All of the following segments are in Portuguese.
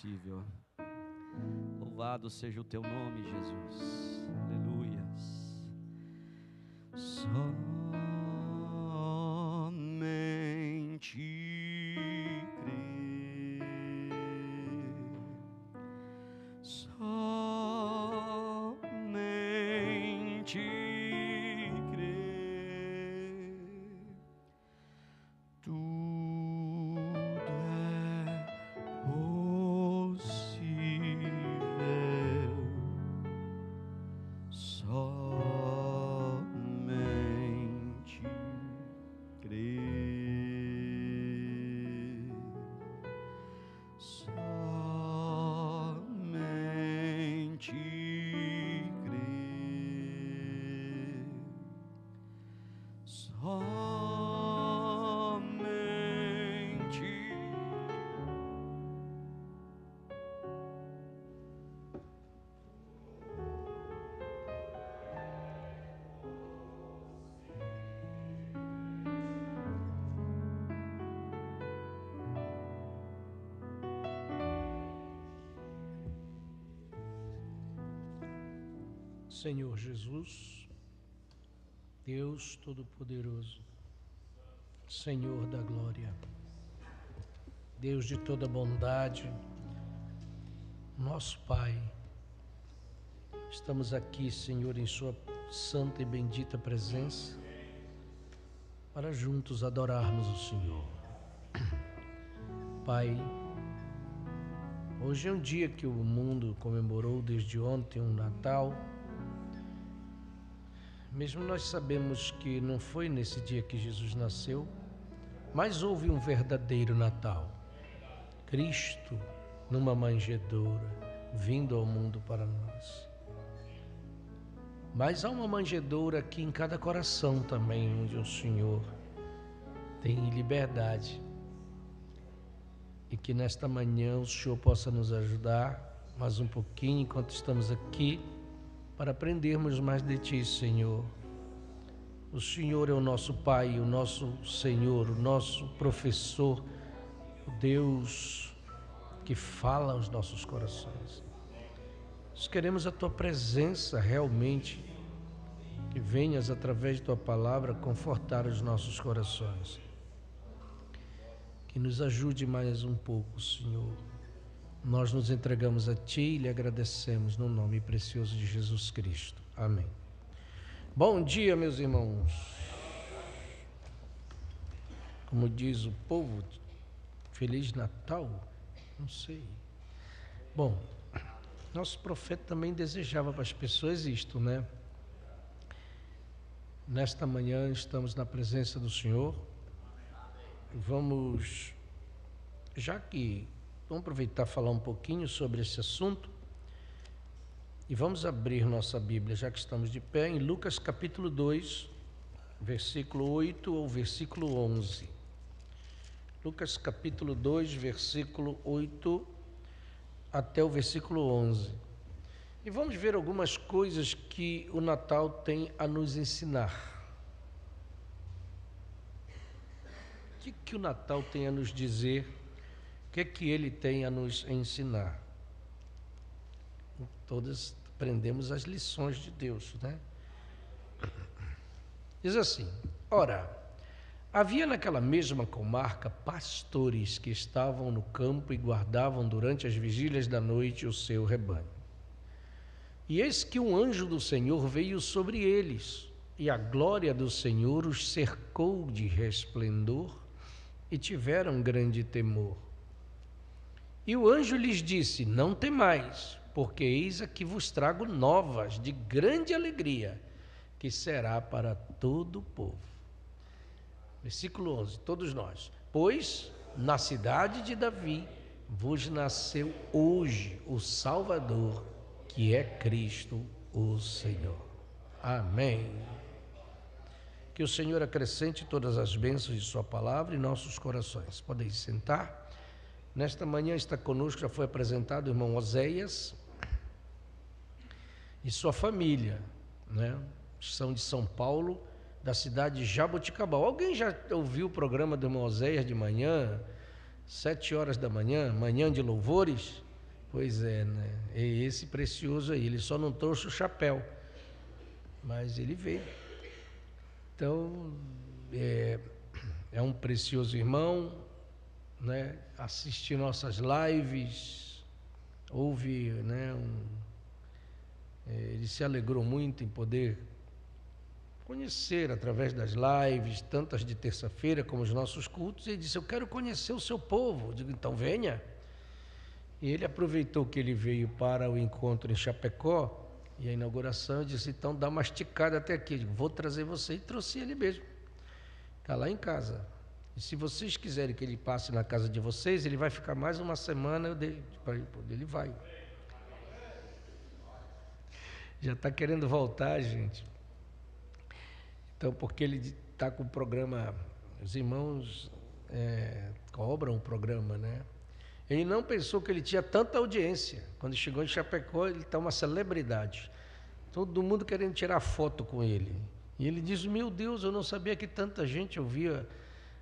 possível. Louvado seja o teu nome, Jesus. Aleluias. Somente crer. Somente crer. Tudo é possível. Somente crer. Somente crer. Somente. Senhor Jesus, Deus Todo-Poderoso, Senhor da glória, Deus de toda bondade, nosso Pai, estamos aqui, Senhor, em Sua santa e bendita presença, para juntos adorarmos o Senhor. Pai, hoje é um dia que o mundo comemorou desde ontem um Natal. Mesmo nós sabemos que não foi nesse dia que Jesus nasceu, mas houve um verdadeiro Natal. Cristo numa manjedoura, vindo ao mundo para nós. Mas há uma manjedoura aqui em cada coração também, onde o Senhor tem liberdade. E que nesta manhã o Senhor possa nos ajudar mais um pouquinho enquanto estamos aqui, para aprendermos mais de Ti, Senhor. O Senhor é o nosso Pai, o nosso Senhor, o nosso professor, o Deus que fala aos nossos corações. Nós queremos a Tua presença realmente, que venhas através de Tua palavra confortar os nossos corações. Que nos ajude mais um pouco, Senhor. Nós nos entregamos a Ti e lhe agradecemos no nome precioso de Jesus Cristo. Amém. Bom dia, meus irmãos. Como diz o povo, Feliz Natal? Não sei. Bom, nosso profeta também desejava para as pessoas isto, né? Nesta manhã estamos na presença do Senhor. Vamos aproveitar e falar um pouquinho sobre esse assunto e vamos abrir nossa Bíblia, já que estamos de pé, em Lucas capítulo 2, versículo 8 ao versículo 11. Lucas capítulo 2, versículo 8 até o versículo 11. E vamos ver algumas coisas que o Natal tem a nos ensinar. O que o Natal tem a nos dizer? O que ele tem a nos ensinar? Todas aprendemos as lições de Deus, né? Diz assim: ora, havia naquela mesma comarca pastores que estavam no campo e guardavam durante as vigílias da noite o seu rebanho. E eis que um anjo do Senhor veio sobre eles, e a glória do Senhor os cercou de resplendor, e tiveram grande temor. E o anjo lhes disse: não temais, porque eis aqui vos trago novas de grande alegria, que será para todo o povo. Versículo 11, todos nós. Pois na cidade de Davi vos nasceu hoje o Salvador, que é Cristo o Senhor. Amém. Que o Senhor acrescente todas as bênçãos de sua palavra em nossos corações. Podem se sentar. Nesta manhã está conosco, já foi apresentado o irmão Oséias e sua família, né? São de São Paulo, da cidade de Jaboticabal. Alguém já ouviu o programa do irmão Oséias de manhã, 7 horas da manhã, manhã de louvores? Pois é, né? É esse precioso aí. Ele só não trouxe o chapéu, mas ele veio. Então, é um precioso irmão, né? Assiste nossas lives, ouve, né? Ele se alegrou muito em poder conhecer através das lives, tantas de terça-feira como os nossos cultos, e ele disse: eu quero conhecer o seu povo. Eu digo: então venha. E ele aproveitou que ele veio para o encontro em Chapecó e a inauguração, eu disse: então dá uma esticada até aqui. Eu digo: vou trazer você. E trouxe ele mesmo. Está lá em casa. E se vocês quiserem que ele passe na casa de vocês, ele vai ficar mais uma semana, ele vai. Já está querendo voltar, gente. Então, porque ele está com o programa, os irmãos cobram o programa, né? Ele não pensou que ele tinha tanta audiência. Quando chegou em Chapecó, ele está uma celebridade. Todo mundo querendo tirar foto com ele. E ele diz: meu Deus, eu não sabia que tanta gente ouvia.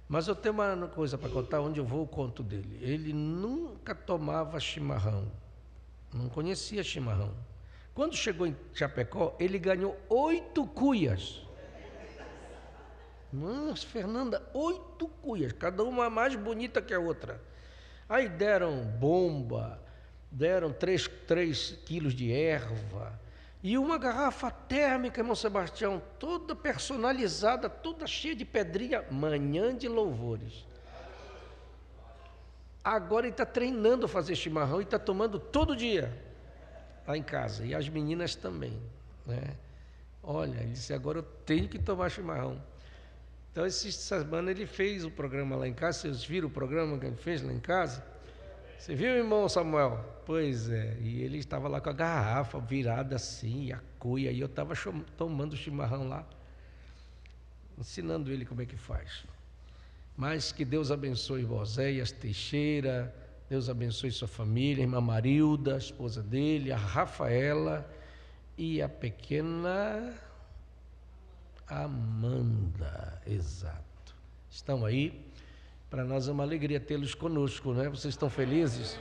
Mas eu tenho uma coisa para contar, onde eu vou, eu conto dele. Ele nunca tomava chimarrão. Não conhecia chimarrão. Quando chegou em Chapecó, ele ganhou 8 cuias. Nossa, Fernanda, 8 cuias, cada uma mais bonita que a outra. Aí deram bomba, deram 3 quilos de erva e uma garrafa térmica, irmão Sebastião, toda personalizada, toda cheia de pedrinha, manhã de louvores. Agora ele está treinando a fazer chimarrão e está tomando todo dia lá em casa, e as meninas também, né? Olha, ele disse: agora eu tenho que tomar chimarrão. Então, essa semana ele fez o programa lá em casa. Vocês viram o programa que ele fez lá em casa? Você viu, irmão Samuel? Pois é, e ele estava lá com a garrafa virada assim, e a cuia, e eu estava tomando chimarrão lá, ensinando ele como é que faz. Mas que Deus abençoe Oséias Teixeira, Deus abençoe sua família, a irmã Marilda, a esposa dele, a Rafaela e a pequena Amanda, exato. Estão aí? Para nós é uma alegria tê-los conosco, né? Vocês estão felizes?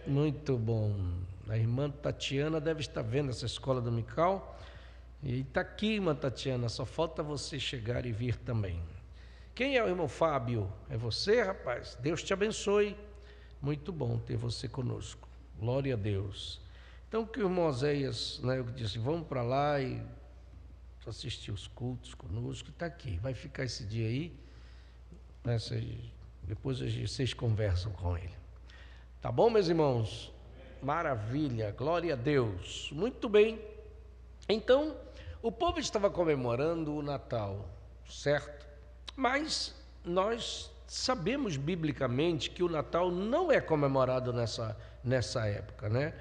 Muito bom. A irmã Tatiana deve estar vendo essa escola dominical. E está aqui, irmã Tatiana, só falta você chegar e vir também. Quem é o irmão Fábio? É você, rapaz? Deus te abençoe. Muito bom ter você conosco. Glória a Deus. Então, que o irmão Oséias, né, eu disse: vamos para lá e assistir os cultos conosco, está aqui, vai ficar esse dia aí, né, depois vocês conversam com ele. Tá bom, meus irmãos? Maravilha, glória a Deus. Muito bem. Então, o povo estava comemorando o Natal, certo? Mas nós sabemos biblicamente que o Natal não é comemorado nessa época, né?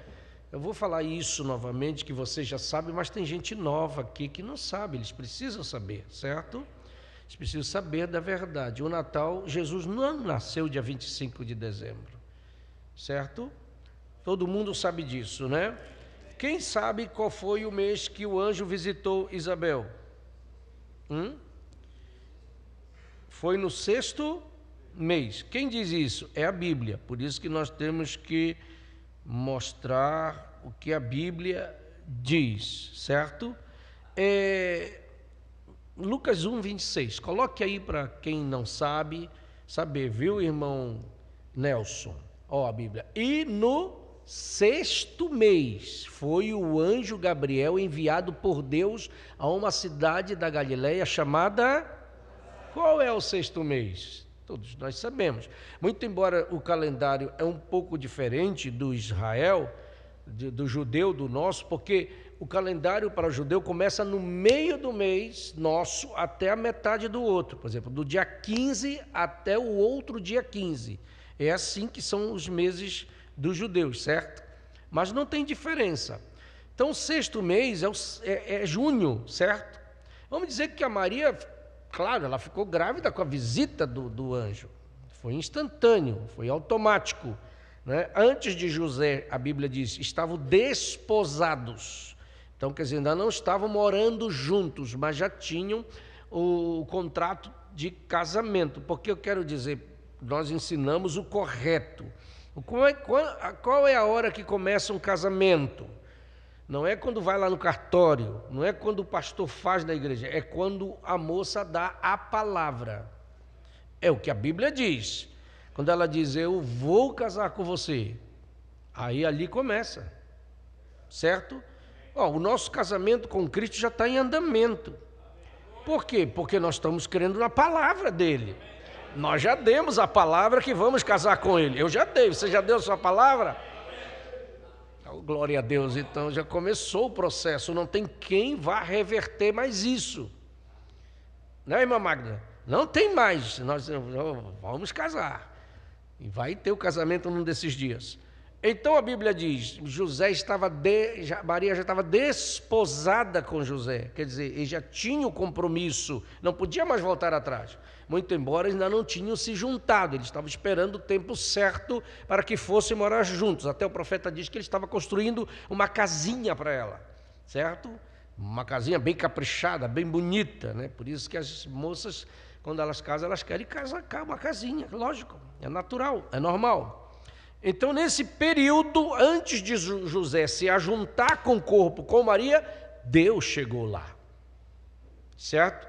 Eu vou falar isso novamente, que você já sabe, mas tem gente nova aqui que não sabe, eles precisam saber, certo? Eles precisam saber da verdade. O Natal, Jesus não nasceu dia 25 de dezembro, certo? Todo mundo sabe disso, né? Quem sabe qual foi o mês que o anjo visitou Isabel? Foi no 6º mês. Quem diz isso? É a Bíblia, por isso que nós temos que mostrar o que a Bíblia diz, certo? Lucas 1:26, coloque aí para quem não sabe, saber, viu, irmão Nelson? Ó, a Bíblia. E no 6º mês foi o anjo Gabriel enviado por Deus a uma cidade da Galileia chamada... Qual é o 6º mês? Todos nós sabemos. Muito embora o calendário é um pouco diferente do Israel, do judeu, do nosso, porque o calendário para o judeu começa no meio do mês nosso até a metade do outro. Por exemplo, do dia 15 até o outro dia 15. É assim que são os meses dos judeus, certo? Mas não tem diferença. Então, o 6º mês é junho, certo? Vamos dizer que a Maria... Claro, ela ficou grávida com a visita do anjo. Foi instantâneo, foi automático, né? Antes de José, a Bíblia diz, estavam desposados. Então, quer dizer, ainda não estavam morando juntos, mas já tinham o contrato de casamento. Porque eu quero dizer, nós ensinamos o correto. Qual é a hora que começa um casamento? Não é quando vai lá no cartório, não é quando o pastor faz na igreja, é quando a moça dá a palavra. É o que a Bíblia diz. Quando ela diz, eu vou casar com você, aí ali começa, certo? O nosso casamento com Cristo já está em andamento. Por quê? Porque nós estamos crendo na palavra dele. Nós já demos a palavra que vamos casar com ele. Eu já dei, você já deu a sua palavra? Oh, glória a Deus, então já começou o processo, não tem quem vá reverter mais isso. Não é, irmã Magda? Não tem mais, nós vamos casar. E vai ter o casamento num desses dias. Então a Bíblia diz, Maria já estava desposada com José, quer dizer, ele já tinha o compromisso, não podia mais voltar atrás. Muito embora ainda não tinham se juntado, eles estavam esperando o tempo certo para que fossem morar juntos. Até o profeta diz que ele estava construindo uma casinha para ela, certo? Uma casinha bem caprichada, bem bonita, né? Por isso que as moças, quando elas casam, elas querem casar uma casinha, lógico, é natural, é normal. Então, nesse período, antes de José se ajuntar com o corpo com Maria, Deus chegou lá, certo?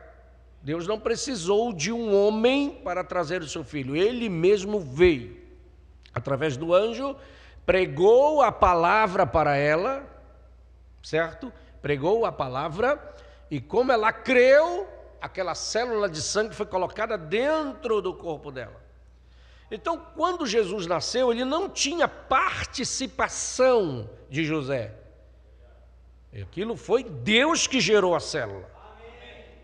Deus não precisou de um homem para trazer o seu filho, ele mesmo veio, através do anjo, pregou a palavra para ela, certo? Pregou a palavra, e como ela creu, aquela célula de sangue foi colocada dentro do corpo dela. Então, quando Jesus nasceu, ele não tinha participação de José. Aquilo foi Deus que gerou a célula.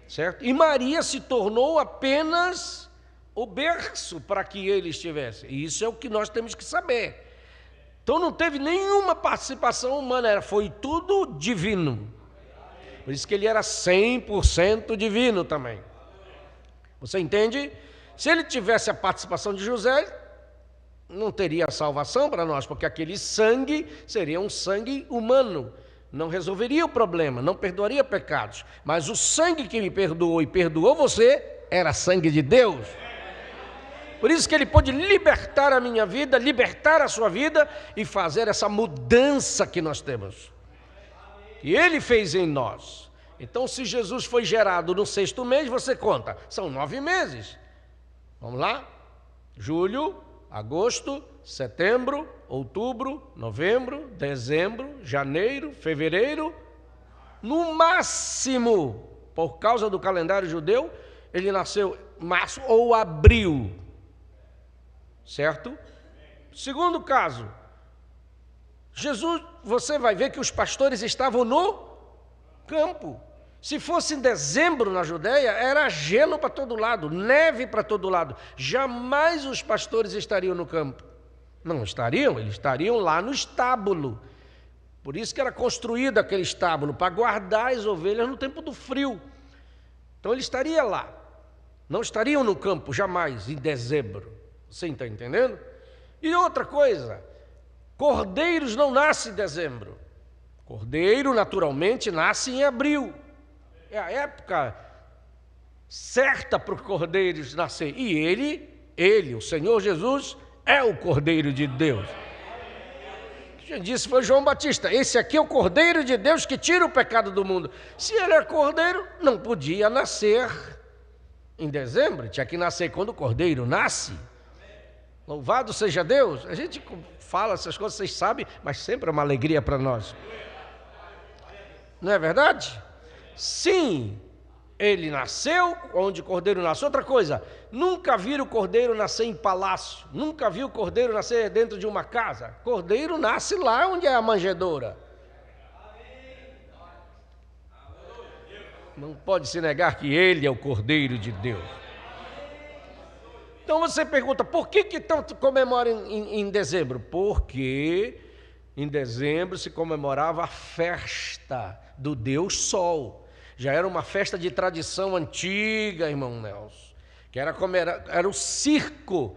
Certo? E Maria se tornou apenas o berço para que ele estivesse. E isso é o que nós temos que saber. Então não teve nenhuma participação humana, foi tudo divino. Por isso que ele era 100% divino também. Você entende? Se ele tivesse a participação de José, não teria salvação para nós, porque aquele sangue seria um sangue humano. Não resolveria o problema, não perdoaria pecados. Mas o sangue que me perdoou e perdoou você, era sangue de Deus. Por isso que ele pôde libertar a minha vida, libertar a sua vida e fazer essa mudança que nós temos. E ele fez em nós. Então, se Jesus foi gerado no 6º mês, você conta, são 9 meses. Vamos lá? Julho, agosto, setembro, outubro, novembro, dezembro, janeiro, fevereiro. No máximo, por causa do calendário judeu, ele nasceu em março ou abril. Certo? Segundo caso, Jesus, você vai ver que os pastores estavam no campo. Se fosse em dezembro na Judéia, era gelo para todo lado, neve para todo lado. Jamais os pastores estariam no campo. Não estariam, eles estariam lá no estábulo. Por isso que era construído aquele estábulo, para guardar as ovelhas no tempo do frio. Então ele estaria lá. Não estariam no campo, jamais, em dezembro. Você está entendendo? E outra coisa, cordeiros não nascem em dezembro. Cordeiro, naturalmente, nasce em abril. É a época certa para os cordeiros nascer. E ele, o Senhor Jesus, é o Cordeiro de Deus. Quem disse foi João Batista, esse aqui é o Cordeiro de Deus que tira o pecado do mundo. Se ele é cordeiro, não podia nascer em dezembro, tinha que nascer quando o cordeiro nasce. Louvado seja Deus. A gente fala essas coisas, vocês sabem, mas sempre é uma alegria para nós. Não é verdade? Sim, ele nasceu onde o cordeiro nasceu. Outra coisa, nunca viram o cordeiro nascer em palácio, nunca viu o cordeiro nascer dentro de uma casa. Cordeiro nasce lá onde é a manjedoura. Não pode se negar que ele é o Cordeiro de Deus. Então você pergunta, por que tanto comemora em dezembro? Porque em dezembro se comemorava a festa do Deus Sol. Já era uma festa de tradição antiga, irmão Nelson, que era um circo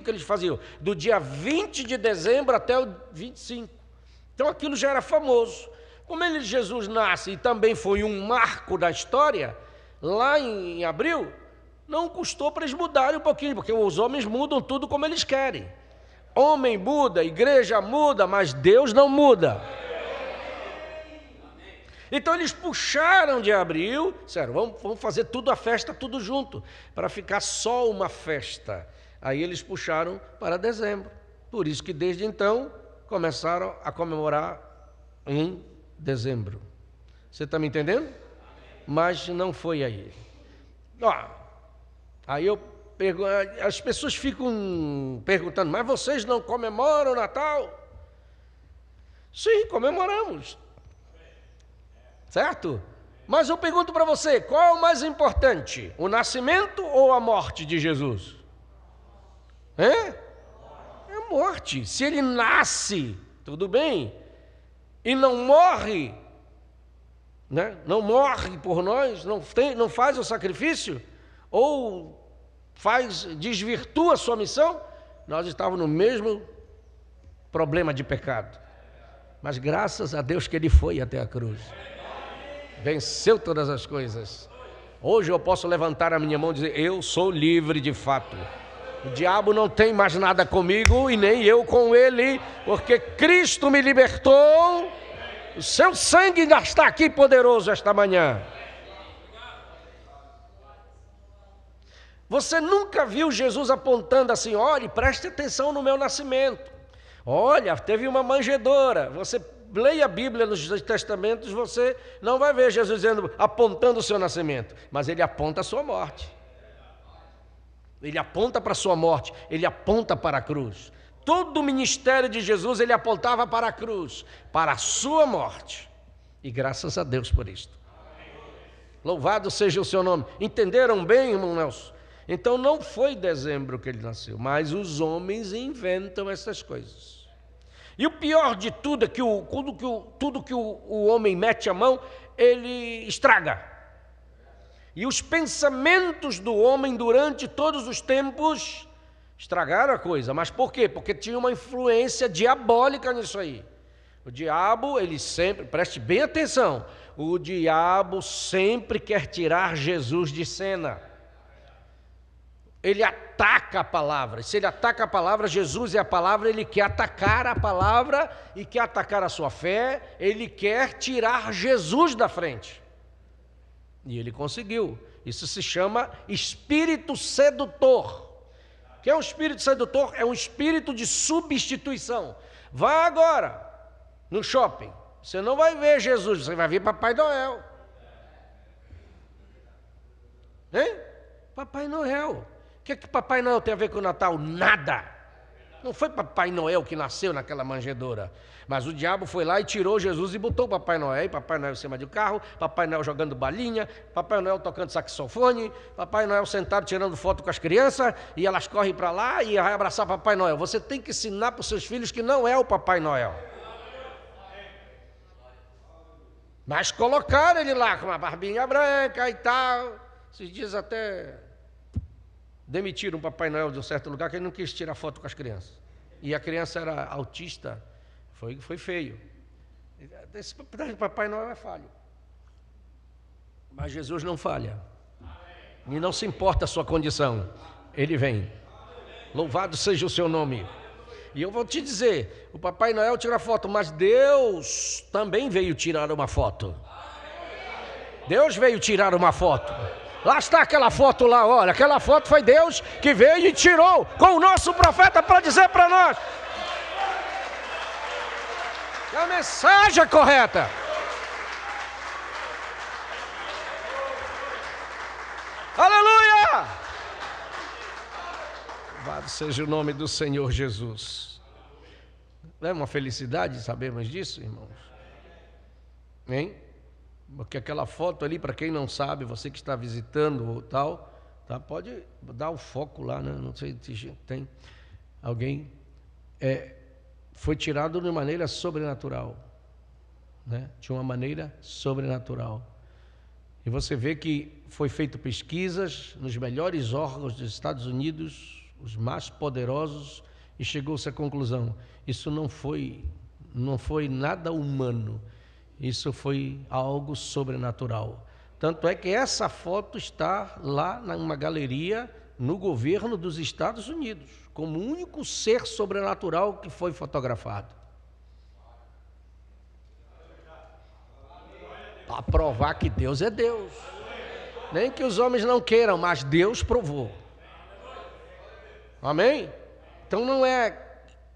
que eles faziam, do dia 20 de dezembro até o 25. Então aquilo já era famoso. Como Jesus nasce e também foi um marco da história, lá em abril, não custou para eles mudarem um pouquinho, porque os homens mudam tudo como eles querem. Homem muda, igreja muda, mas Deus não muda. Então eles puxaram de abril, disseram, vamos fazer tudo a festa, tudo junto, para ficar só uma festa. Aí eles puxaram para dezembro. Por isso que desde então começaram a comemorar em dezembro. Você está me entendendo? Mas não foi aí. Aí as pessoas ficam perguntando, mas vocês não comemoram o Natal? Sim, comemoramos. Certo? Mas eu pergunto para você, qual é o mais importante? O nascimento ou a morte de Jesus? É a morte. Se ele nasce, tudo bem, e não morre, né? Não morre por nós, não faz o sacrifício, ou desvirtua a sua missão, nós estávamos no mesmo problema de pecado. Mas graças a Deus que ele foi até a cruz. Venceu todas as coisas. Hoje eu posso levantar a minha mão e dizer, eu sou livre de fato. O diabo não tem mais nada comigo e nem eu com ele, porque Cristo me libertou. O seu sangue ainda está aqui poderoso esta manhã. Você nunca viu Jesus apontando assim, olhe, preste atenção no meu nascimento. Olha, teve uma manjedoura. Você leia a Bíblia nos testamentos, você não vai ver Jesus apontando o seu nascimento, mas ele aponta a sua morte. Ele aponta para a sua morte, ele aponta para a cruz. Todo o ministério de Jesus, ele apontava para a cruz, para a sua morte. E graças a Deus por isto. Louvado seja o seu nome. Entenderam bem, irmão Nelson? Então não foi em dezembro que ele nasceu, mas os homens inventam essas coisas. E o pior de tudo é que tudo que o homem mete a mão, ele estraga. E os pensamentos do homem durante todos os tempos estragaram a coisa. Mas por quê? Porque tinha uma influência diabólica nisso aí. O diabo, ele sempre, preste bem atenção, o diabo sempre quer tirar Jesus de cena. Ele ataca a palavra. Se ele ataca a palavra, Jesus é a palavra, ele quer atacar a palavra e quer atacar a sua fé, ele quer tirar Jesus da frente. E ele conseguiu. Isso se chama espírito sedutor. O que é um espírito sedutor? É um espírito de substituição. Vá agora no shopping. Você não vai ver Jesus, você vai ver Papai Noel. Hein? Papai Noel. O que Papai Noel tem a ver com o Natal? Nada. Não foi Papai Noel que nasceu naquela manjedoura. Mas o diabo foi lá e tirou Jesus e botou Papai Noel. E Papai Noel em cima do carro, Papai Noel jogando balinha, Papai Noel tocando saxofone, Papai Noel sentado tirando foto com as crianças, e elas correm para lá e vai abraçar Papai Noel. Você tem que ensinar para os seus filhos que não é o Papai Noel. Mas colocaram ele lá com uma barbinha branca e tal. Esses dias até demitiram o Papai Noel de um certo lugar que ele não quis tirar foto com as crianças. E a criança era autista, foi feio. Esse Papai Noel é falho. Mas Jesus não falha. E não se importa a sua condição. Ele vem. Louvado seja o seu nome. E eu vou te dizer, o Papai Noel tira foto, mas Deus também veio tirar uma foto. Deus veio tirar uma foto. Lá está aquela foto lá, olha, aquela foto foi Deus que veio e tirou com o nosso profeta para dizer para nós que a mensagem é correta. Aleluia! Louvado seja o nome do Senhor Jesus. Não é uma felicidade sabermos disso, irmãos? Hein? Porque aquela foto ali, para quem não sabe, você que está visitando ou tal, tá, pode dar o foco lá, né? Não sei se tem alguém. Foi tirado de maneira sobrenatural, né? De uma maneira sobrenatural. E você vê que foi feito pesquisas nos melhores órgãos dos Estados Unidos, os mais poderosos, e chegou-se à conclusão: isso não foi nada humano. Isso foi algo sobrenatural. Tanto é que essa foto está lá numa galeria no governo dos Estados Unidos, como o único ser sobrenatural que foi fotografado. Para provar que Deus é Deus. Nem que os homens não queiram, mas Deus provou. Amém? Então não é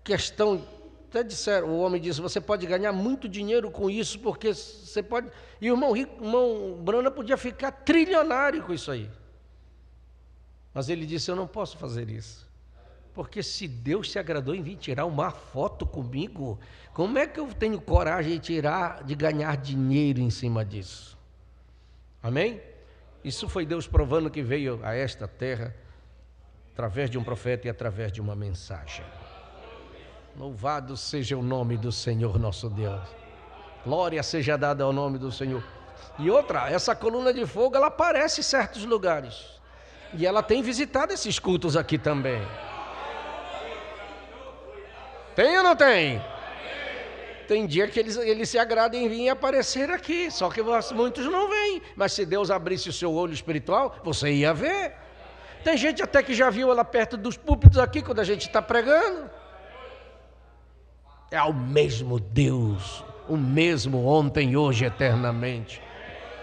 questão... Até disseram, o homem disse, você pode ganhar muito dinheiro com isso, porque você pode... E o irmão Brana podia ficar trilionário com isso aí. Mas ele disse, eu não posso fazer isso. Porque se Deus se agradou em vir tirar uma foto comigo, como é que eu tenho coragem de ganhar dinheiro em cima disso? Amém? Isso foi Deus provando que veio a esta terra através de um profeta e através de uma mensagem. Louvado seja o nome do Senhor nosso Deus. Glória seja dada ao nome do Senhor. E outra, essa coluna de fogo, ela aparece em certos lugares. E ela tem visitado esses cultos aqui também. Tem ou não tem? Tem dia que eles se agradam em vir e aparecer aqui. Só que muitos não vêm. Mas se Deus abrisse o seu olho espiritual, você ia ver. Tem gente até que já viu ela perto dos púlpitos aqui, quando a gente está pregando. É o mesmo Deus, o mesmo ontem, hoje, eternamente.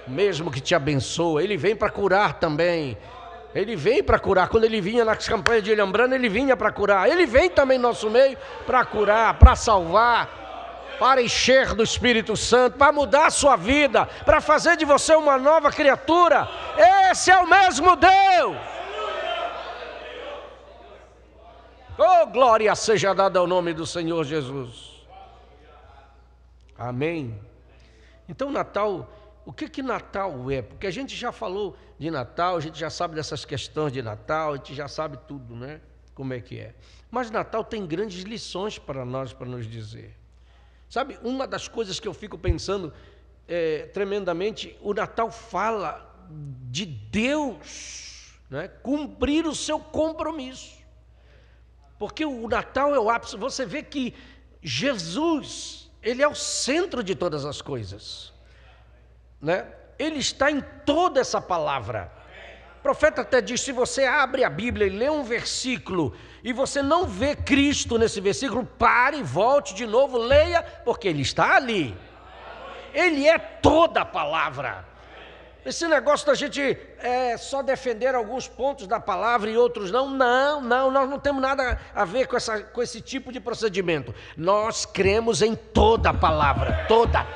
O mesmo que te abençoa. Ele vem para curar também. Ele vem para curar. Quando ele vinha nas campanhas de William Branham, ele vinha para curar. Ele vem também no nosso meio para curar, para salvar, para encher do Espírito Santo, para mudar a sua vida, para fazer de você uma nova criatura. Esse é o mesmo Deus. Oh, glória seja dada ao nome do Senhor Jesus. Amém. Então, Natal, o que Natal é? Porque a gente já falou de Natal, a gente já sabe dessas questões de Natal, a gente já sabe tudo, né? Como é que é. Mas Natal tem grandes lições para nós, para nos dizer. Sabe, uma das coisas que eu fico pensando tremendamente, o Natal fala de Deus, né? Cumprir o seu compromisso. Porque o Natal é o ápice. Você vê que Jesus, ele é o centro de todas as coisas, né? Ele está em toda essa palavra. O profeta até diz, se você abre a Bíblia e lê um versículo e você não vê Cristo nesse versículo, pare, volte de novo, leia, porque ele está ali. Ele é toda a palavra. Esse negócio da gente só defender alguns pontos da palavra e outros não, nós não temos nada a ver com esse tipo de procedimento. Nós cremos em toda a palavra, toda.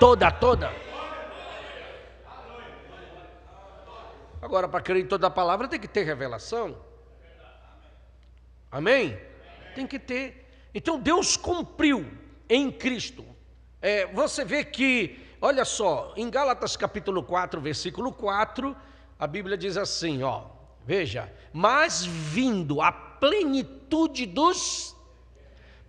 Agora, para crer em toda a palavra tem que ter revelação. Amém? Tem que ter. Então Deus cumpriu em Cristo. Você vê que, olha só, em Gálatas capítulo 4, versículo 4, a Bíblia diz assim, ó, veja, mas vindo a plenitude dos...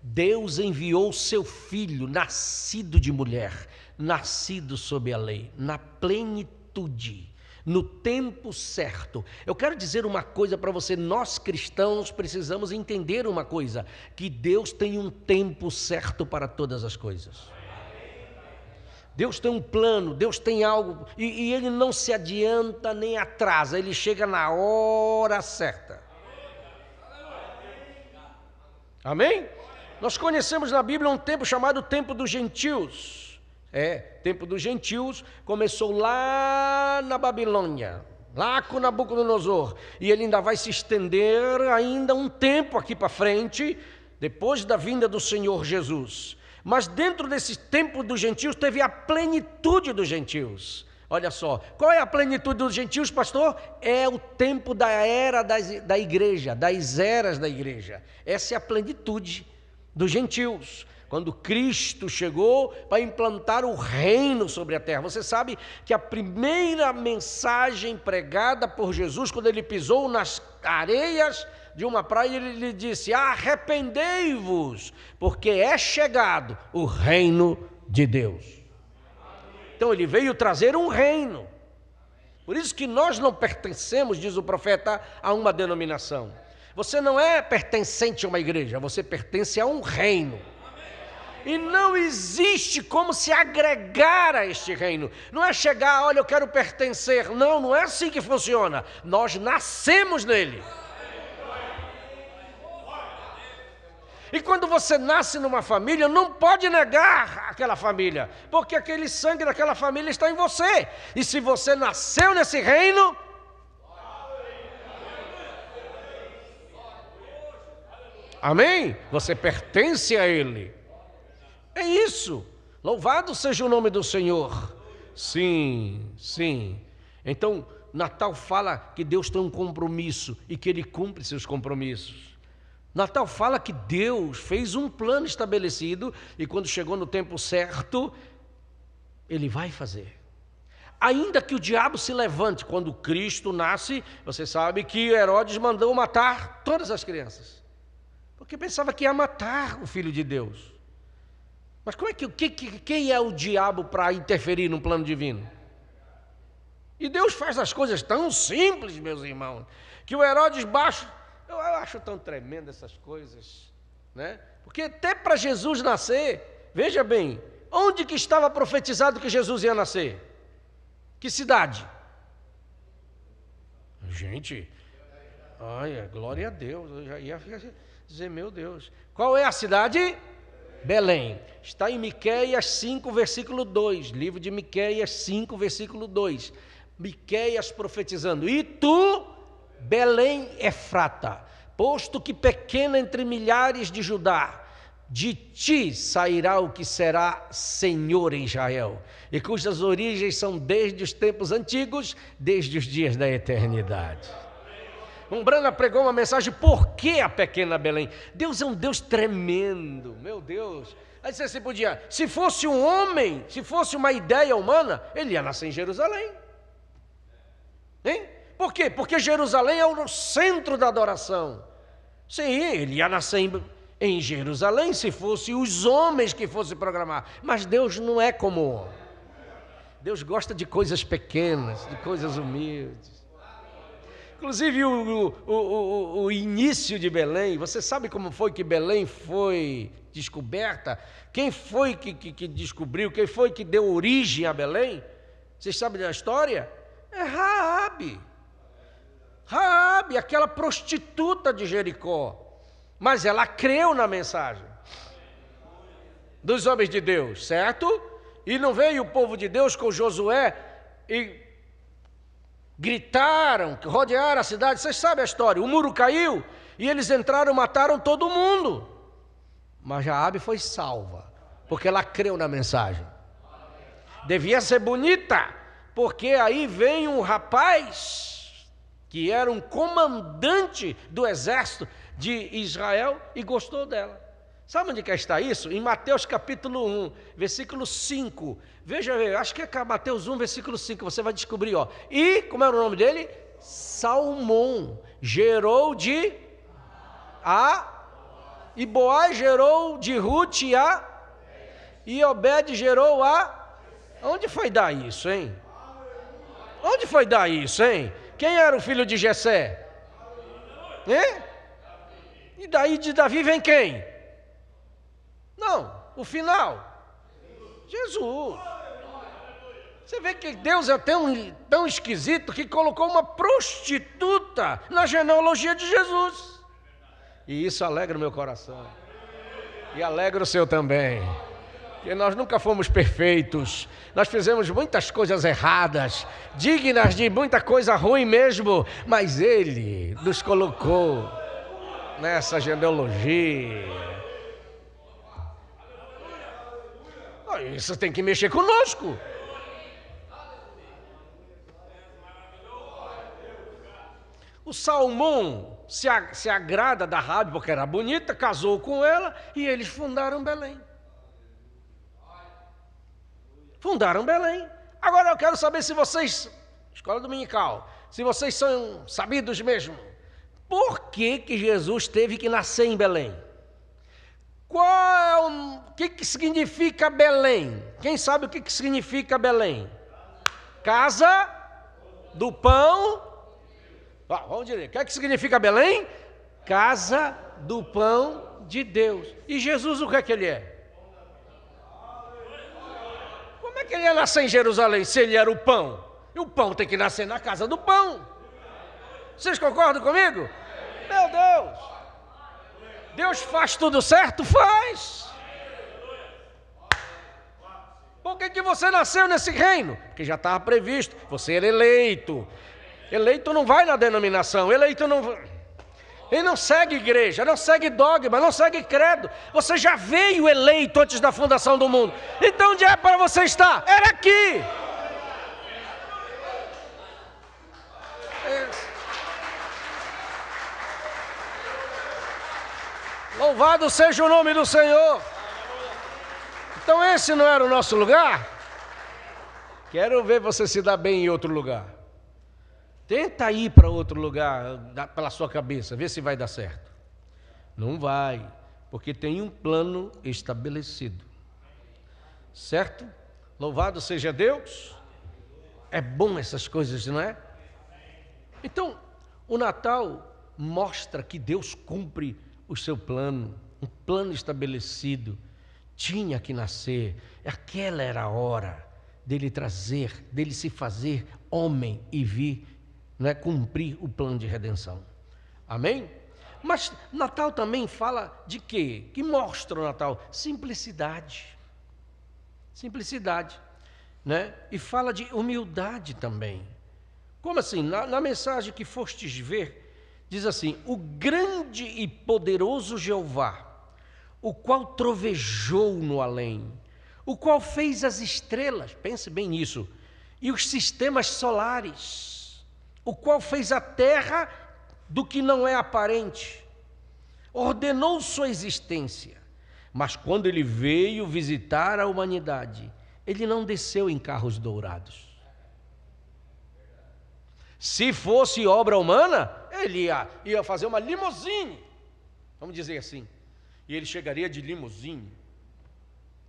Deus enviou seu Filho, nascido de mulher, nascido sob a lei, na plenitude, no tempo certo. Eu quero dizer uma coisa para você, nós cristãos precisamos entender uma coisa, que Deus tem um tempo certo para todas as coisas. Deus tem um plano, Deus tem algo, e Ele não se adianta nem atrasa, Ele chega na hora certa. Amém? Nós conhecemos na Bíblia um tempo chamado tempo dos gentios. Tempo dos gentios começou lá na Babilônia, lá com Nabucodonosor, e ele ainda vai se estender ainda um tempo aqui para frente, depois da vinda do Senhor Jesus. Mas dentro desse tempo dos gentios teve a plenitude dos gentios. Olha só, qual é a plenitude dos gentios, pastor? É o tempo da era da igreja, das eras da igreja. Essa é a plenitude dos gentios. Quando Cristo chegou para implantar o reino sobre a terra. Você sabe que a primeira mensagem pregada por Jesus, quando ele pisou nas areias de uma praia, ele lhe disse, arrependei-vos, porque é chegado o reino de Deus. Então ele veio trazer um reino. Por isso que nós não pertencemos, diz o profeta, a uma denominação. Você não é pertencente a uma igreja, você pertence a um reino. E não existe como se agregar a este reino. Não é chegar, olha, eu quero pertencer. Não é assim que funciona. Nós nascemos nele. E quando você nasce numa família, não pode negar aquela família, porque aquele sangue daquela família está em você. E se você nasceu nesse reino, amém? Você pertence a ele. É isso. Louvado seja o nome do Senhor. Sim, sim. Então, Natal fala que Deus tem um compromisso e que Ele cumpre seus compromissos. Natal fala que Deus fez um plano estabelecido e quando chegou no tempo certo, Ele vai fazer. Ainda que o diabo se levante, quando Cristo nasce, você sabe que Herodes mandou matar todas as crianças, porque pensava que ia matar o Filho de Deus. Mas como é quem é o diabo para interferir no plano divino? E Deus faz as coisas tão simples, meus irmãos, que o Herodes baixo, eu acho tão tremendo essas coisas, né? Porque até para Jesus nascer, veja bem, onde que estava profetizado que Jesus ia nascer? Que cidade? Gente, olha, glória a Deus, eu já ia dizer, meu Deus. Qual é a cidade? Belém. Está em Miqueias 5, versículo 2. Livro de Miqueias 5, versículo 2. Miqueias profetizando. E tu, Belém Efrata, posto que pequena entre milhares de Judá, de ti sairá o que será Senhor em Israel, e cujas origens são desde os tempos antigos, desde os dias da eternidade. Umbrana pregou uma mensagem, por que a pequena Belém? Deus é um Deus tremendo, meu Deus. Aí você podia, se fosse um homem, se fosse uma ideia humana, ele ia nascer em Jerusalém. Hein? Por quê? Porque Jerusalém é o centro da adoração. Sim, ele ia nascer em Jerusalém se fosse os homens que fossem programar. Mas Deus não é como o homem. Deus gosta de coisas pequenas, de coisas humildes. Inclusive o início de Belém, você sabe como foi que Belém foi descoberta? Quem foi que descobriu? Quem foi que deu origem a Belém? Vocês sabem da história? É Raabe. Raabe, aquela prostituta de Jericó. Mas ela creu na mensagem dos homens de Deus, certo? E não veio o povo de Deus com Josué e gritaram, rodearam a cidade. Vocês sabem a história, o muro caiu e eles entraram e mataram todo mundo. Mas Raabe foi salva, porque ela creu na mensagem. Devia ser bonita, porque aí vem um rapaz que era um comandante do exército de Israel e gostou dela. Sabe onde que está isso? Em Mateus capítulo 1, versículo 5. Veja, acho que é Mateus 1, versículo 5, você vai descobrir, ó. E, como era o nome dele? Salmão gerou de e Boaz gerou de Ruth e Obed gerou Onde foi dar isso, hein? Onde foi dar isso, hein? Quem era o filho de Jessé? Hein? E daí de Davi vem quem? Não, o final. Jesus. Você vê que Deus é tão esquisito que colocou uma prostituta na genealogia de Jesus. E isso alegra o meu coração. E alegra o seu também. Porque nós nunca fomos perfeitos. Nós fizemos muitas coisas erradas, dignas de muita coisa ruim mesmo. Mas Ele nos colocou nessa genealogia. Isso tem que mexer conosco. O Salmão se agrada da Raabe porque era bonita, casou com ela e eles fundaram Belém. Fundaram Belém. Agora eu quero saber se vocês, escola dominical, se vocês são sabidos mesmo. Por que Jesus teve que nascer em Belém? O que significa Belém? Quem sabe o que significa Belém? Casa do pão. Vamos dizer, o que significa Belém? Casa do pão de Deus. E Jesus, o que é que ele é? Como é que ele ia nascer em Jerusalém se ele era o pão? E o pão tem que nascer na casa do pão. Vocês concordam comigo? Meu Deus! Deus faz tudo certo? Faz. Por que você nasceu nesse reino? Porque já estava previsto, você era eleito. Eleito não vai na denominação, eleito não... Ele não segue igreja, não segue dogma, não segue credo. Você já veio eleito antes da fundação do mundo. Então onde é para você estar? Era aqui. Louvado seja o nome do Senhor. Então esse não era o nosso lugar? Quero ver você se dar bem em outro lugar. Tenta ir para outro lugar, pela sua cabeça, vê se vai dar certo. Não vai, porque tem um plano estabelecido. Certo? Louvado seja Deus. É bom essas coisas, não é? Então, o Natal mostra que Deus cumpre o seu plano, um plano estabelecido. Tinha que nascer, aquela era a hora dele trazer, dele se fazer homem e vir, né, cumprir o plano de redenção. Amém? Mas Natal também fala de quê? Que mostra o Natal? Simplicidade. Simplicidade, né? E fala de humildade também. Como assim? Na mensagem que fostes ver, diz assim: o grande e poderoso Jeová, o qual trovejou no além, o qual fez as estrelas, pense bem nisso, e os sistemas solares, o qual fez a terra do que não é aparente, ordenou sua existência, mas quando ele veio visitar a humanidade, ele não desceu em carros dourados. Se fosse obra humana, ele ia fazer uma limusine, vamos dizer assim, e ele chegaria de limusine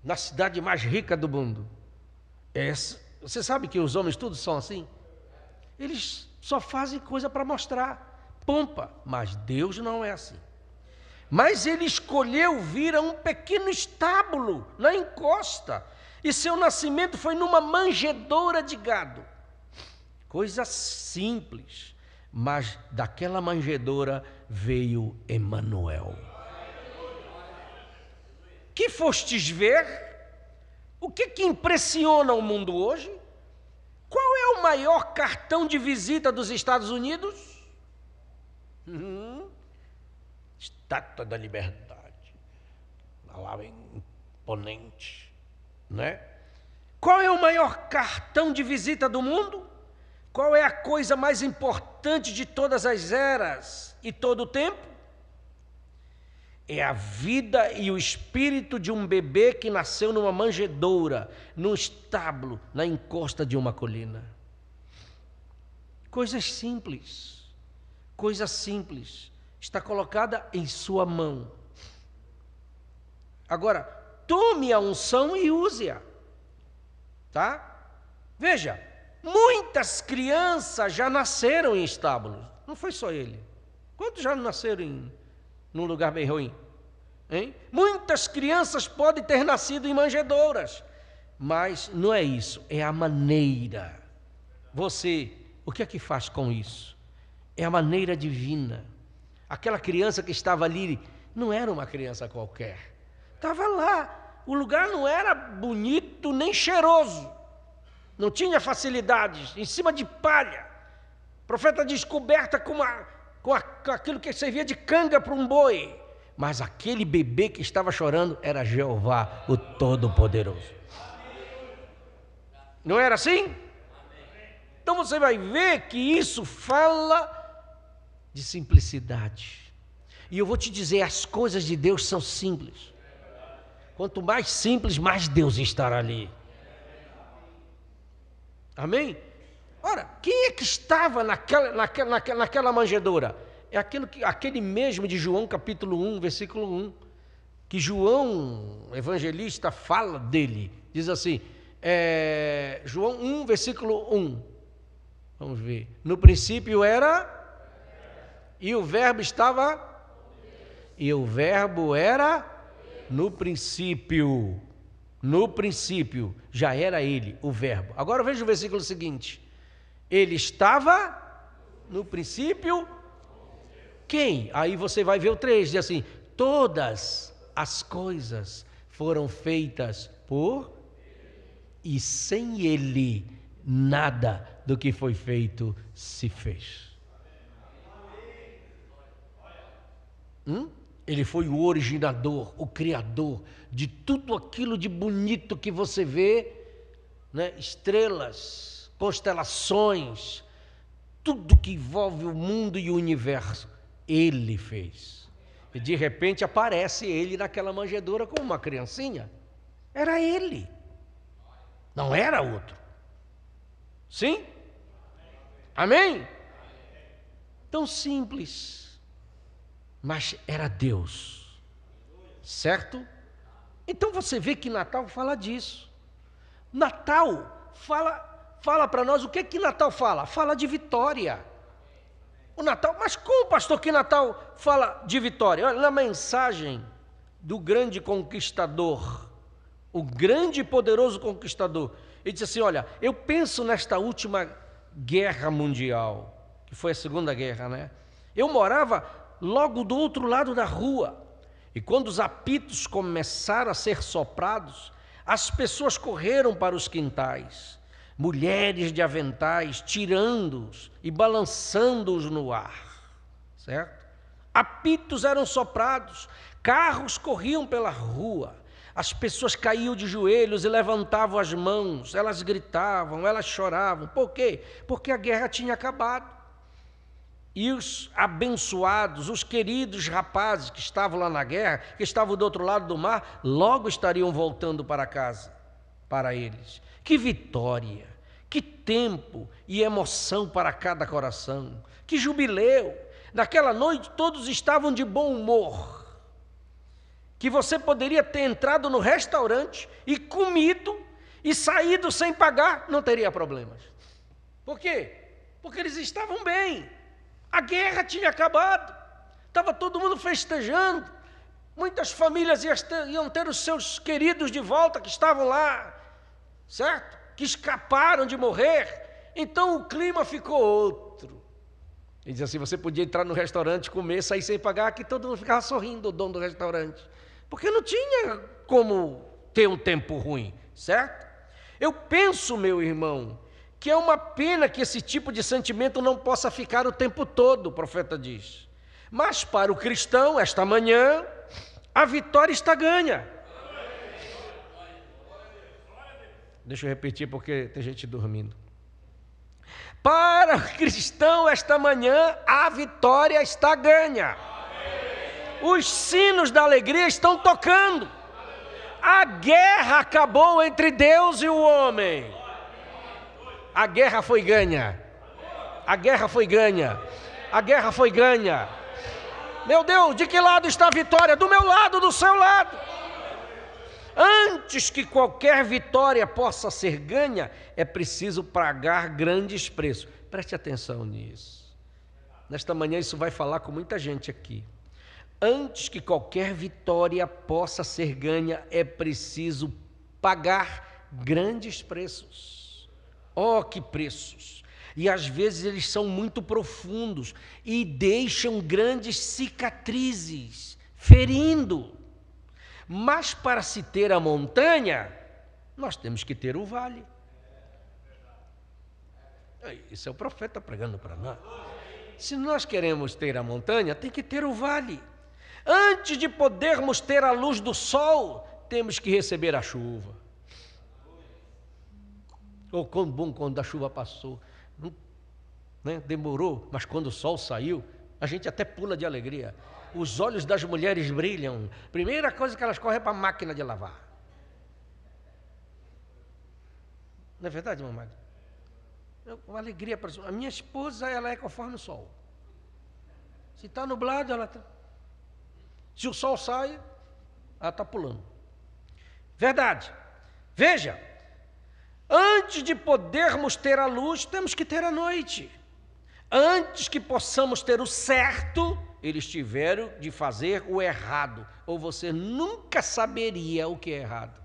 na cidade mais rica do mundo. Você sabe que os homens todos são assim? Eles só fazem coisa para mostrar pompa, mas Deus não é assim. Mas ele escolheu vir a um pequeno estábulo na encosta, e seu nascimento foi numa manjedoura de gado. Coisa simples, mas daquela manjedoura veio Emanuel. Que fostes ver? O que impressiona o mundo hoje? Qual é o maior cartão de visita dos Estados Unidos? Estátua da Liberdade, lá bem imponente, né? Qual é o maior cartão de visita do mundo? Qual é a coisa mais importante de todas as eras e todo o tempo? É a vida e o espírito de um bebê que nasceu numa manjedoura, num estábulo, na encosta de uma colina. Coisas simples, coisa simples, está colocada em sua mão. Agora, tome a unção e use-a, tá? Veja, muitas crianças já nasceram em estábulos, não foi só ele. Quantos já nasceram num lugar bem ruim? Hein? Muitas crianças podem ter nascido em manjedouras, mas não é isso, é a maneira. Você, o que é que faz com isso? É a maneira divina. Aquela criança que estava ali não era uma criança qualquer, estava lá. O lugar não era bonito nem cheiroso, não tinha facilidades, em cima de palha. O profeta diz, coberta com aquilo que servia de canga para um boi. Mas aquele bebê que estava chorando era Jeová, o Todo-Poderoso. Não era assim? Então você vai ver que isso fala de simplicidade. E eu vou te dizer, as coisas de Deus são simples. Quanto mais simples, mais Deus estará ali. Amém? Ora, quem é que estava naquela manjedoura? É aquele mesmo de João capítulo 1, versículo 1, que João, evangelista, fala dele. Diz assim, João 1, versículo 1. Vamos ver. No princípio era, e o verbo estava, e o verbo era no princípio. No princípio, já era ele, o verbo. Agora veja o versículo seguinte. Ele estava no princípio. Quem? Aí você vai ver o 3, diz assim, todas as coisas foram feitas por e sem ele nada do que foi feito se fez. Ele foi o originador, o criador de tudo aquilo de bonito que você vê, né? Estrelas, constelações, tudo que envolve o mundo e o universo, ele fez. E de repente aparece ele naquela manjedoura como uma criancinha. Era ele, não era outro. Sim? Amém? Tão simples, mas era Deus, certo? Então você vê que Natal fala disso. Natal fala para nós o que Natal fala? Fala de vitória. O Natal, mas como, pastor, que Natal fala de vitória? Olha, na mensagem do grande conquistador, o grande e poderoso conquistador, ele disse assim: olha, eu penso nesta última guerra mundial, que foi a Segunda Guerra, né? Eu morava logo do outro lado da rua, e quando os apitos começaram a ser soprados, as pessoas correram para os quintais, mulheres de aventais, tirando-os e balançando-os no ar, certo? Apitos eram soprados, carros corriam pela rua, as pessoas caíam de joelhos e levantavam as mãos, elas gritavam, elas choravam. Por quê? Porque a guerra tinha acabado. E os abençoados, os queridos rapazes que estavam lá na guerra, que estavam do outro lado do mar, logo estariam voltando para casa, para eles. Que vitória, que tempo e emoção para cada coração, que jubileu. Naquela noite todos estavam de bom humor, que você poderia ter entrado no restaurante e comido e saído sem pagar, não teria problemas. Por quê? Porque eles estavam bem. A guerra tinha acabado, estava todo mundo festejando, muitas famílias iam ter os seus queridos de volta que estavam lá, certo? Que escaparam de morrer, então o clima ficou outro. Ele diz assim, você podia entrar no restaurante, comer, sair sem pagar, que todo mundo ficava sorrindo, o dono do restaurante, porque não tinha como ter um tempo ruim, certo? Eu penso, meu irmão, que é uma pena que esse tipo de sentimento não possa ficar o tempo todo, o profeta diz. Mas para o cristão, esta manhã, a vitória está ganha. Deixa eu repetir porque tem gente dormindo. Para o cristão, esta manhã, a vitória está ganha. Os sinos da alegria estão tocando. A guerra acabou entre Deus e o homem. A guerra foi ganha. A guerra foi ganha. A guerra foi ganha. Meu Deus, de que lado está a vitória? Do meu lado, do seu lado. Antes que qualquer vitória possa ser ganha, é preciso pagar grandes preços. Preste atenção nisso. Nesta manhã isso vai falar com muita gente aqui. Antes que qualquer vitória possa ser ganha, é preciso pagar grandes preços. Oh, que preços! E às vezes eles são muito profundos e deixam grandes cicatrizes, ferindo. Mas para se ter a montanha, nós temos que ter o vale. Isso é o profeta pregando para nós. Se nós queremos ter a montanha, tem que ter o vale. Antes de podermos ter a luz do sol, temos que receber a chuva. Oh, quão bom quando a chuva passou, né? Demorou, mas quando o sol saiu, a gente até pula de alegria. Os olhos das mulheres brilham. Primeira coisa que elas correm é para a máquina de lavar. Não é verdade, mamãe? Uma alegria para a minha esposa, ela é conforme o sol. Se está nublado, ela está. Se o sol sai, ela está pulando. Verdade. Veja. Antes de podermos ter a luz, temos que ter a noite. Antes que possamos ter o certo, eles tiveram de fazer o errado. Ou você nunca saberia o que é errado.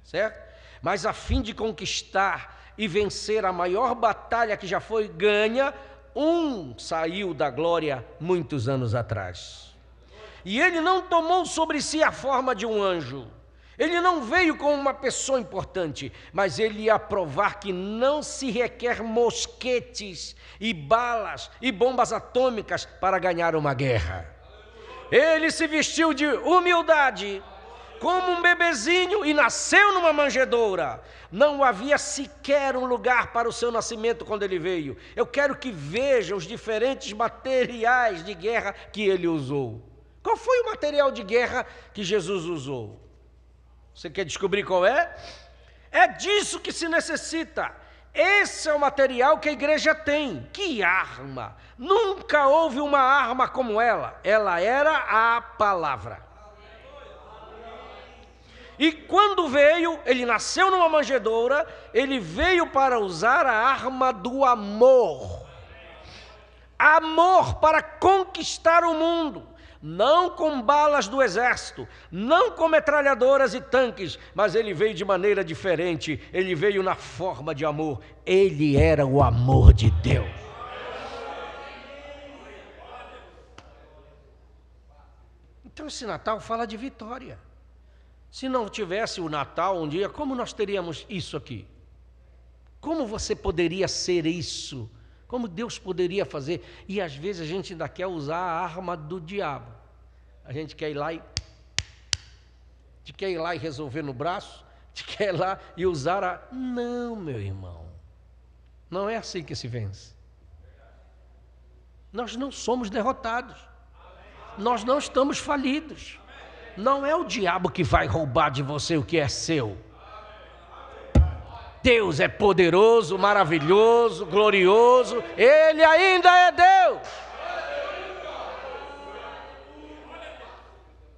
Certo? Mas a fim de conquistar e vencer a maior batalha que já foi ganha, um saiu da glória muitos anos atrás. E ele não tomou sobre si a forma de um anjo. Ele não veio como uma pessoa importante, mas ele ia provar que não se requer mosquetes e balas e bombas atômicas para ganhar uma guerra. Ele se vestiu de humildade, como um bebezinho, e nasceu numa manjedoura. Não havia sequer um lugar para o seu nascimento quando ele veio. Eu quero que vejam os diferentes materiais de guerra que ele usou. Qual foi o material de guerra que Jesus usou? Você quer descobrir qual é? É disso que se necessita. Esse é o material que a igreja tem. Que arma! Nunca houve uma arma como ela. Ela era a palavra. E quando veio, ele nasceu numa manjedoura, ele veio para usar a arma do amor. Amor para conquistar o mundo. Não com balas do exército, não com metralhadoras e tanques, mas ele veio de maneira diferente, ele veio na forma de amor. Ele era o amor de Deus. Então esse Natal fala de vitória. Se não tivesse o Natal um dia, como nós teríamos isso aqui? Como você poderia ser isso? Como Deus poderia fazer? E às vezes a gente ainda quer usar a arma do diabo. A gente quer ir lá e resolver no braço, a gente quer ir lá e usar a... Não, meu irmão. Não é assim que se vence. Nós não somos derrotados. Nós não estamos falidos. Não é o diabo que vai roubar de você o que é seu. Deus é poderoso, maravilhoso, glorioso. Ele ainda é Deus.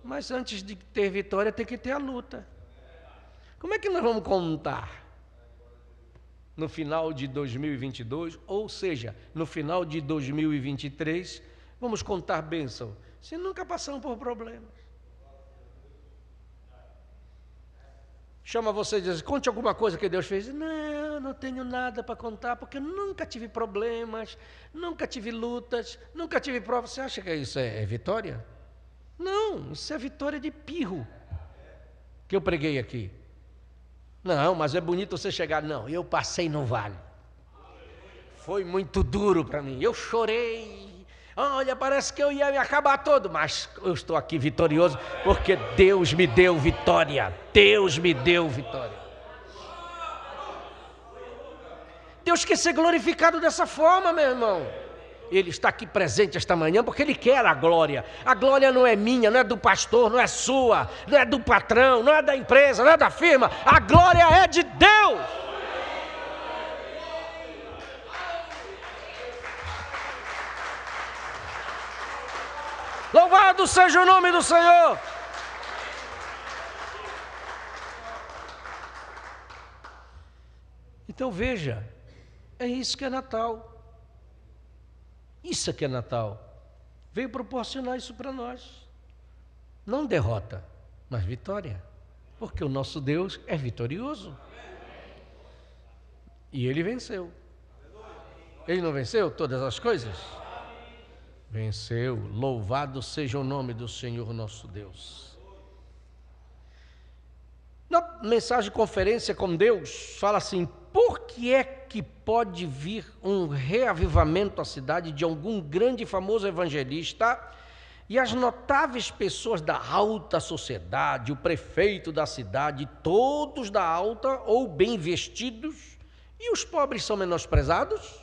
Mas antes de ter vitória, tem que ter a luta. Como é que nós vamos contar? No final de 2022, ou seja, no final de 2023, vamos contar bênção, se nunca passamos por problemas. Chama você e diz, conte alguma coisa que Deus fez. Não, não tenho nada para contar, porque eu nunca tive problemas, nunca tive lutas, nunca tive provas. Você acha que isso é vitória? Não, isso é vitória de pirro, que eu preguei aqui. Não, mas é bonito você chegar. Não, eu passei no vale. Foi muito duro para mim, eu chorei. Olha, parece que eu ia me acabar todo, mas eu estou aqui vitorioso, porque Deus me deu vitória. Deus me deu vitória. Deus quer ser glorificado dessa forma, meu irmão. Ele está aqui presente esta manhã porque Ele quer a glória. A glória não é minha, não é do pastor, não é sua, não é do patrão, não é da empresa, não é da firma. A glória é de Deus. Louvado seja o nome do Senhor. Então veja, é isso que é Natal. Isso aqui é Natal. Veio proporcionar isso para nós. Não derrota, mas vitória. Porque o nosso Deus é vitorioso. E Ele venceu. Ele não venceu todas as coisas? Venceu. Louvado seja o nome do Senhor nosso Deus. Na mensagem de conferência com Deus, fala assim, por que é que pode vir um reavivamento à cidade de algum grande e famoso evangelista e as notáveis pessoas da alta sociedade, o prefeito da cidade, todos da alta ou bem vestidos, e os pobres são menosprezados?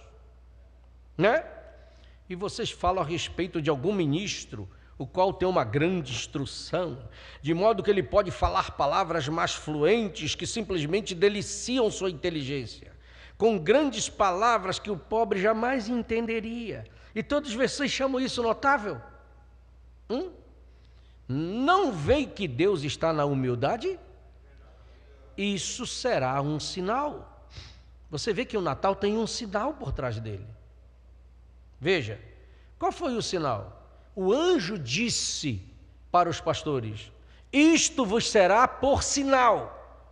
Né? E vocês falam a respeito de algum ministro, o qual tem uma grande instrução, de modo que ele pode falar palavras mais fluentes que simplesmente deliciam sua inteligência, com grandes palavras que o pobre jamais entenderia. E todos vocês chamam isso notável? Não veem que Deus está na humildade? Isso será um sinal. Você vê que o Natal tem um sinal por trás dele. Veja, qual foi o sinal? O anjo disse para os pastores, isto vos será por sinal.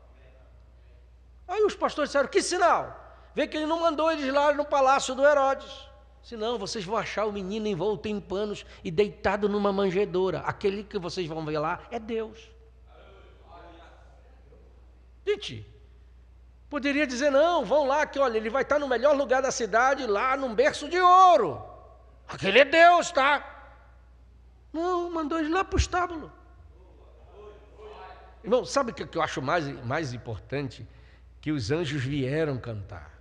Aí os pastores disseram, que sinal? Vê que ele não mandou eles lá no palácio do Herodes. Senão vocês vão achar o menino envolto em panos e deitado numa manjedoura. Aquele que vocês vão ver lá é Deus. Gente, poderia dizer, não, vão lá que olha, ele vai estar no melhor lugar da cidade, lá num berço de ouro. Aquele é Deus, tá? Não, mandou ele lá para o estábulo. Irmão, sabe o que eu acho mais importante? Que os anjos vieram cantar.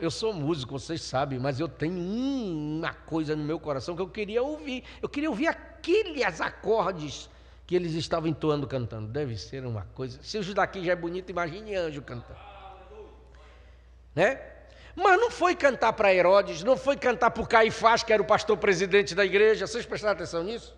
Eu sou músico, vocês sabem, mas eu tenho uma coisa no meu coração que eu queria ouvir. Eu queria ouvir aqueles acordes que eles estavam entoando, cantando. Deve ser uma coisa... Se os daqui já é bonito, imagine anjo cantando. Né? Mas não foi cantar para Herodes, não foi cantar para o Caifás, que era o pastor presidente da igreja. Vocês prestaram atenção nisso?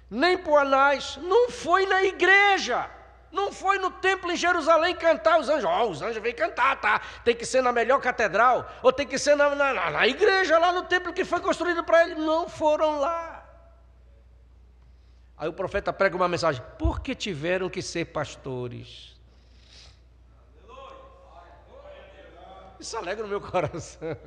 Nem para o Anás, não foi na igreja. Não foi no templo em Jerusalém cantar os anjos. Os anjos vêm cantar, tá? Tem que ser na melhor catedral, ou tem que ser na igreja, lá no templo que foi construído para ele. Não foram lá. Aí o profeta prega uma mensagem. Porque tiveram que ser pastores. Isso alegra o meu coração.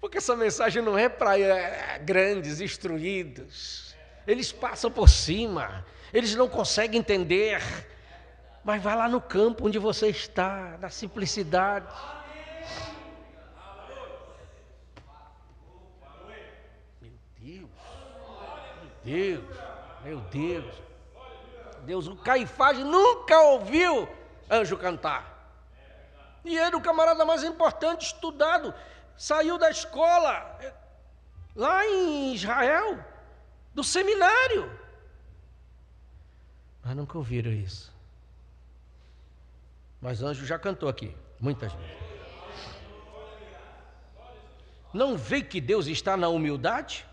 Porque essa mensagem não é para grandes, instruídos. Eles passam por cima, eles não conseguem entender, mas vai lá no campo onde você está, na simplicidade. Meu Deus, o Caifás nunca ouviu anjo cantar. E ele, o camarada mais importante, estudado, saiu da escola, lá em Israel, do seminário. Mas nunca ouviram isso. Mas anjo já cantou aqui, muitas vezes. Não vê que Deus está na humildade?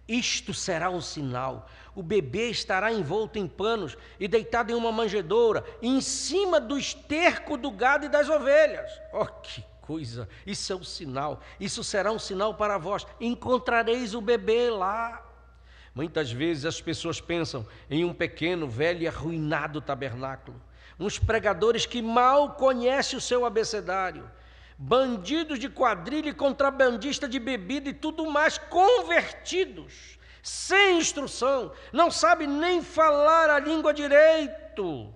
Isto será um sinal. O bebê estará envolto em panos e deitado em uma manjedoura, em cima do esterco do gado e das ovelhas. Oh, que coisa! Isso é um sinal. Isso será um sinal para vós. Encontrareis o bebê lá. Muitas vezes as pessoas pensam em um pequeno, velho e arruinado tabernáculo. Uns pregadores que mal conhecem o seu abecedário. Bandidos de quadrilha e contrabandista de bebida e tudo mais, convertidos, sem instrução, não sabem nem falar a língua direito.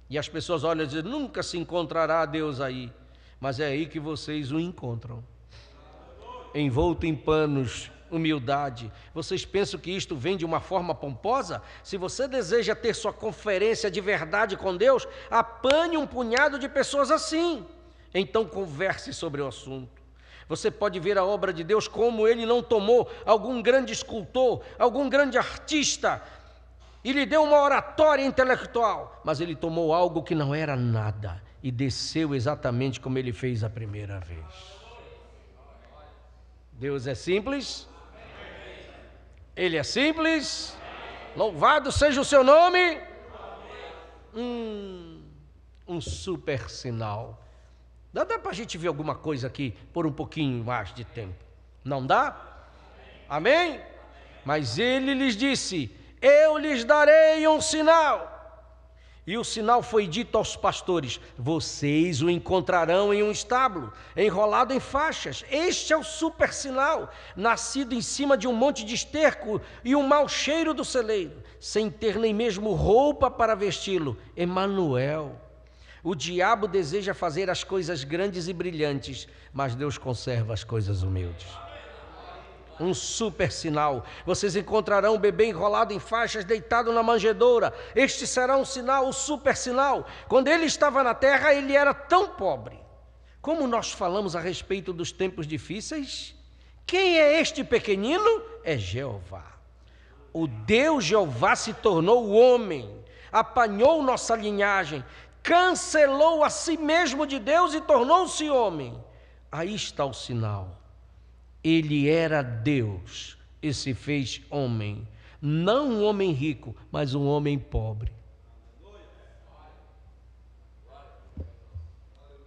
E as pessoas olham e dizem, nunca se encontrará Deus aí. Mas é aí que vocês o encontram. Envolto em panos, humildade. Vocês pensam que isto vem de uma forma pomposa? Se você deseja ter sua conferência de verdade com Deus, apanhe um punhado de pessoas assim. Então converse sobre o assunto. Você pode ver a obra de Deus como ele não tomou algum grande escultor, algum grande artista, e lhe deu uma oratória intelectual, mas ele tomou algo que não era nada e desceu exatamente como ele fez a primeira vez. Deus é simples. Ele é simples. Louvado seja o seu nome. Um super sinal. Dá para a gente ver alguma coisa aqui por um pouquinho mais de tempo? Não dá? Amém? Mas ele lhes disse, eu lhes darei um sinal. E o sinal foi dito aos pastores, vocês o encontrarão em um estábulo, enrolado em faixas. Este é o super sinal, nascido em cima de um monte de esterco e um mau cheiro do celeiro, sem ter nem mesmo roupa para vesti-lo. Emanuel. O diabo deseja fazer as coisas grandes e brilhantes, mas Deus conserva as coisas humildes. Um super sinal. Vocês encontrarão o bebê enrolado em faixas, deitado na manjedoura. Este será um sinal, o super sinal. Quando ele estava na terra, ele era tão pobre. Como nós falamos a respeito dos tempos difíceis, quem é este pequenino? É Jeová. O Deus Jeová se tornou homem, apanhou nossa linhagem, cancelou a si mesmo de Deus e tornou-se homem. Aí está o sinal. Ele era Deus e se fez homem, não um homem rico, mas um homem pobre.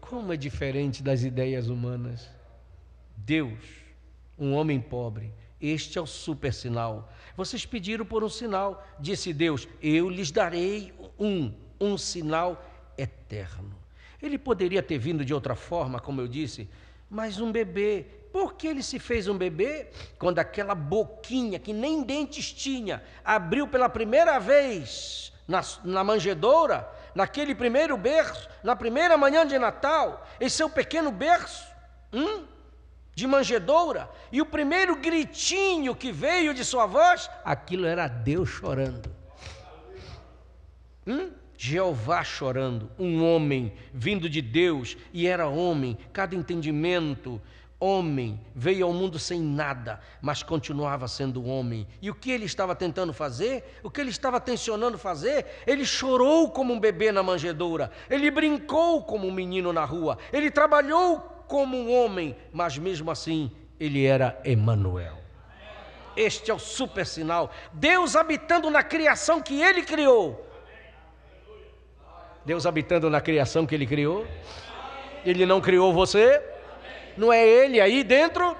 Como é diferente das ideias humanas. Deus, um homem pobre, este é o super sinal. Vocês pediram por um sinal, disse Deus, eu lhes darei um sinal eterno. Ele poderia ter vindo de outra forma, como eu disse, mas um bebê. Por que ele se fez um bebê? Quando aquela boquinha, que nem dentes tinha, abriu pela primeira vez na manjedoura, naquele primeiro berço, na primeira manhã de Natal, em seu pequeno berço, de manjedoura, e o primeiro gritinho que veio de sua voz, aquilo era Deus chorando. Jeová chorando, um homem vindo de Deus, e era homem, cada entendimento, homem, veio ao mundo sem nada, mas continuava sendo homem. E o que ele estava tentando fazer? O que ele estava tensionando fazer? Ele chorou como um bebê na manjedoura, ele brincou como um menino na rua, ele trabalhou como um homem, mas mesmo assim, ele era Emanuel. Este é o super sinal, Deus habitando na criação que ele criou. Deus habitando na criação que ele criou. Ele não criou você? Não é ele aí dentro?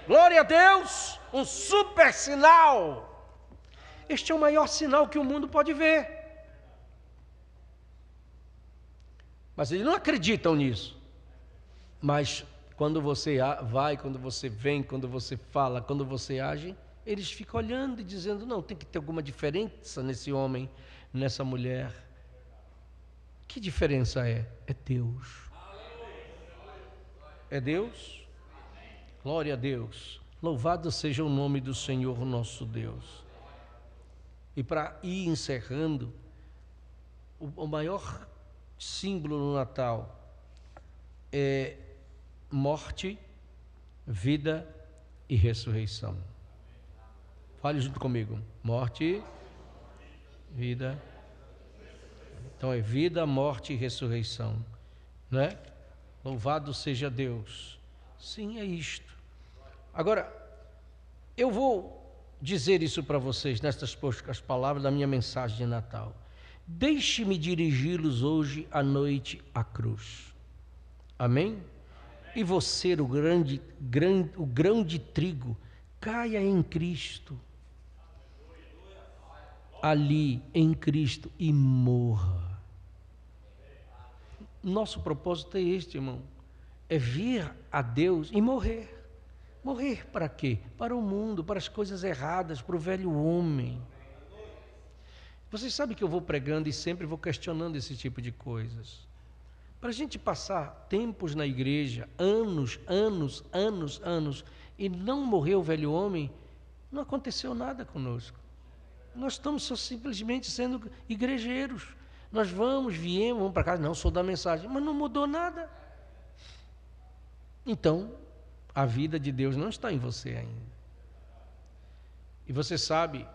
Glória a Deus! Um super sinal. Este é o maior sinal que o mundo pode ver. Mas eles não acreditam nisso. Mas quando você vai, quando você vem, quando você fala, quando você age, eles ficam olhando e dizendo, não, tem que ter alguma diferença nesse homem, nessa mulher. Que diferença é? É Deus. É Deus? Glória a Deus. Louvado seja o nome do Senhor nosso Deus. E para ir encerrando, o maior símbolo no Natal é morte, vida e ressurreição. Fale junto comigo. Morte, vida. Então é vida, morte e ressurreição, não é? Louvado seja Deus. Sim, é isto. Agora, eu vou dizer isso para vocês nestas poucas palavras da minha mensagem de Natal. Deixe-me dirigi-los hoje à noite à cruz. Amém? E você, o grão de trigo, caia em Cristo. Ali, em Cristo, e morra. Nosso propósito é este, irmão, é vir a Deus e morrer. Morrer para quê? Para o mundo, para as coisas erradas, para o velho homem. Vocês sabem que eu vou pregando e sempre vou questionando esse tipo de coisas. Para a gente passar tempos na igreja, anos, e não morrer o velho homem, não aconteceu nada conosco. Nós estamos só simplesmente sendo igrejeiros. Nós viemos, vamos para casa, não, sou da mensagem, mas não mudou nada. Então, a vida de Deus não está em você ainda. E você sabe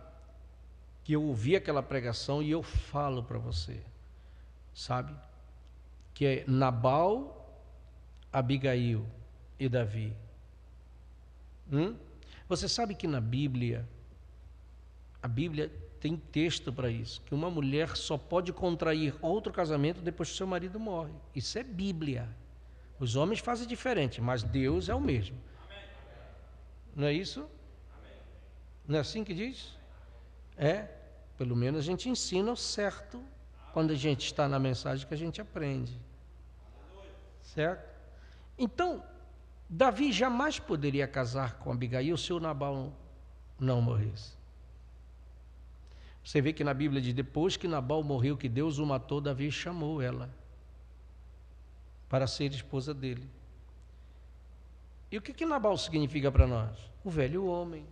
que eu ouvi aquela pregação e eu falo para você, sabe? Que é Nabal, Abigail e Davi. Você sabe que na Bíblia, a Bíblia tem texto para isso, que uma mulher só pode contrair outro casamento depois que seu marido morre. Isso é Bíblia. Os homens fazem diferente, mas Deus é o mesmo. Não é isso? Não é assim que diz? É, pelo menos a gente ensina o certo quando a gente está na mensagem que a gente aprende. Certo? Então, Davi jamais poderia casar com Abigail se o Nabal não morresse. Você vê que na Bíblia diz, depois que Nabal morreu, que Deus o matou, Davi chamou ela para ser esposa dele. E o que Nabal significa para nós? O velho homem.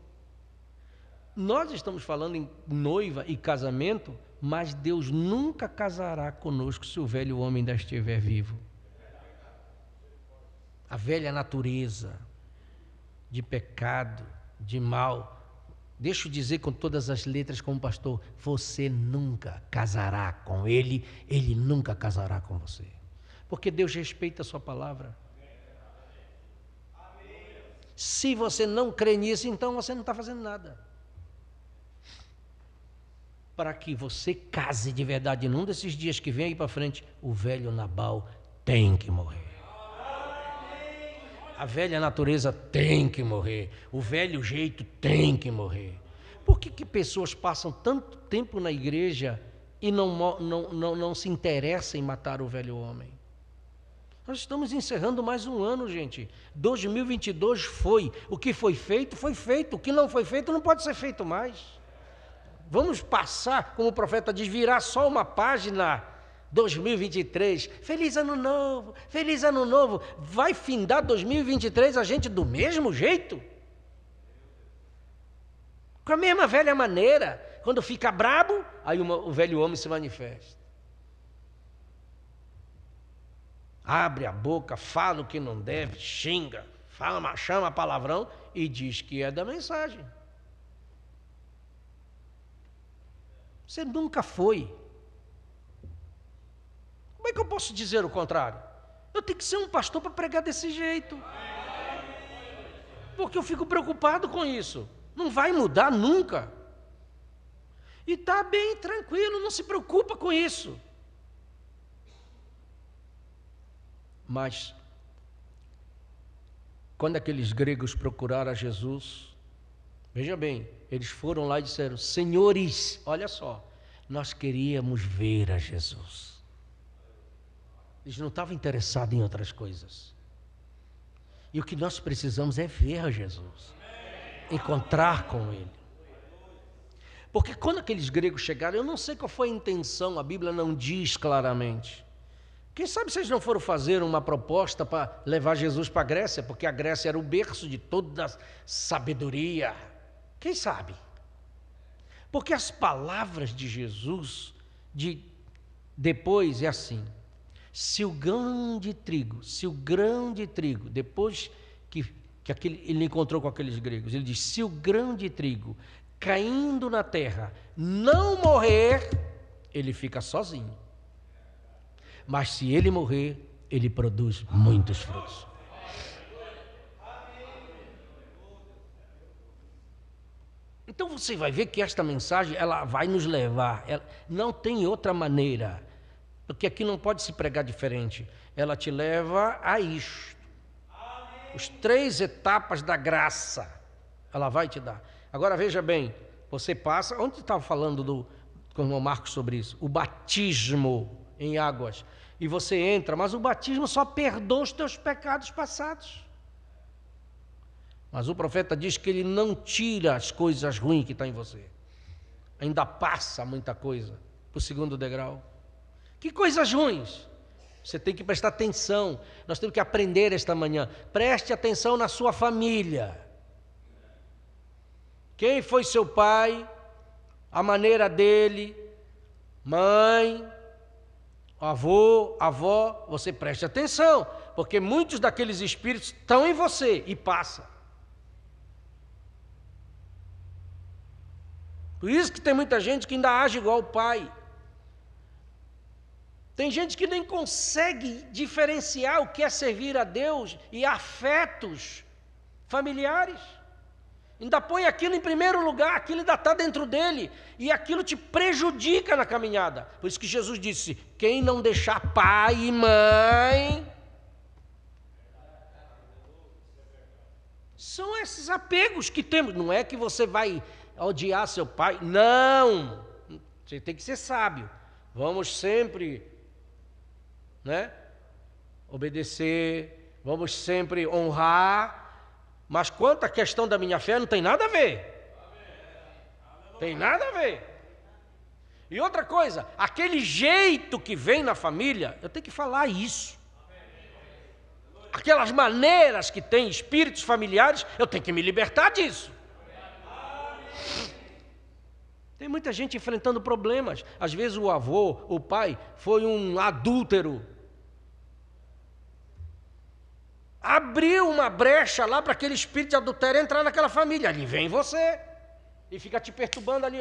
Nós estamos falando em noiva e casamento, mas Deus nunca casará conosco se o velho homem ainda estiver vivo. A velha natureza de pecado, de mal. Deixa eu dizer com todas as letras como pastor, você nunca casará com ele, ele nunca casará com você. Porque Deus respeita a sua palavra. Se você não crê nisso, então você não está fazendo nada. Para que você case de verdade num desses dias que vem aí para frente, o velho Nabal tem que morrer. A velha natureza tem que morrer. O velho jeito tem que morrer. Por que pessoas passam tanto tempo na igreja e não se interessam em matar o velho homem? Nós estamos encerrando mais um ano, gente. 2022 foi. O que foi feito, foi feito. O que não foi feito, não pode ser feito mais. Vamos passar, como o profeta diz, virar só uma página. 2023. Feliz ano novo, feliz ano novo. Vai findar 2023 a gente do mesmo jeito? Com a mesma velha maneira. Quando fica brabo, aí o velho homem se manifesta. Abre a boca, fala o que não deve, xinga, chama palavrão e diz que é da mensagem. Você nunca foi. Como é que eu posso dizer o contrário? Eu tenho que ser um pastor para pregar desse jeito. Porque eu fico preocupado com isso. Não vai mudar nunca. E está bem, tranquilo, não se preocupa com isso. Mas, quando aqueles gregos procuraram a Jesus, veja bem, eles foram lá e disseram: senhores, olha só, nós queríamos ver a Jesus. Eles não estavam interessados em outras coisas. E o que nós precisamos é ver a Jesus, encontrar com Ele. Porque quando aqueles gregos chegaram, eu não sei qual foi a intenção, a Bíblia não diz claramente. Quem sabe vocês não foram fazer uma proposta para levar Jesus para a Grécia, porque a Grécia era o berço de toda a sabedoria. Quem sabe? Porque as palavras de Jesus, depois é assim: se o grão de trigo, depois que ele encontrou com aqueles gregos, ele diz: se o grão de trigo caindo na terra não morrer, ele fica sozinho. Mas se ele morrer, ele produz muitos frutos. Então você vai ver que esta mensagem, ela vai nos levar, não tem outra maneira, porque aqui não pode se pregar diferente. Ela te leva a isto. As 3 etapas da graça, ela vai te dar. Agora veja bem, você passa, onde estava falando com o Marcos sobre isso? O batismo em águas, e você entra, mas o batismo só perdoa os teus pecados passados. Mas o profeta diz que ele não tira as coisas ruins que estão em você, ainda passa muita coisa para o 2º degrau. Que coisas ruins? Você tem que prestar atenção. Nós temos que aprender esta manhã. Preste atenção na sua família. Quem foi seu pai, a maneira dele, mãe, avô, avó, você preste atenção, porque muitos daqueles espíritos estão em você e passam. Por isso que tem muita gente que ainda age igual o pai. Tem gente que nem consegue diferenciar o que é servir a Deus e afetos familiares. Ainda põe aquilo em primeiro lugar, aquilo ainda está dentro dele, e aquilo te prejudica na caminhada. Por isso que Jesus disse: quem não deixar pai e mãe, são esses apegos que temos. Não é que você vai odiar seu pai, não, você tem que ser sábio. Vamos sempre, obedecer, vamos sempre honrar. Mas quanto à questão da minha fé, não tem nada a ver. Tem nada a ver. E outra coisa, aquele jeito que vem na família, eu tenho que falar isso. Aquelas maneiras que tem espíritos familiares, eu tenho que me libertar disso. Tem muita gente enfrentando problemas. Às vezes o avô, o pai, foi um adúltero. Abriu uma brecha lá para aquele espírito de adultério entrar naquela família. Ali vem você e fica te perturbando ali,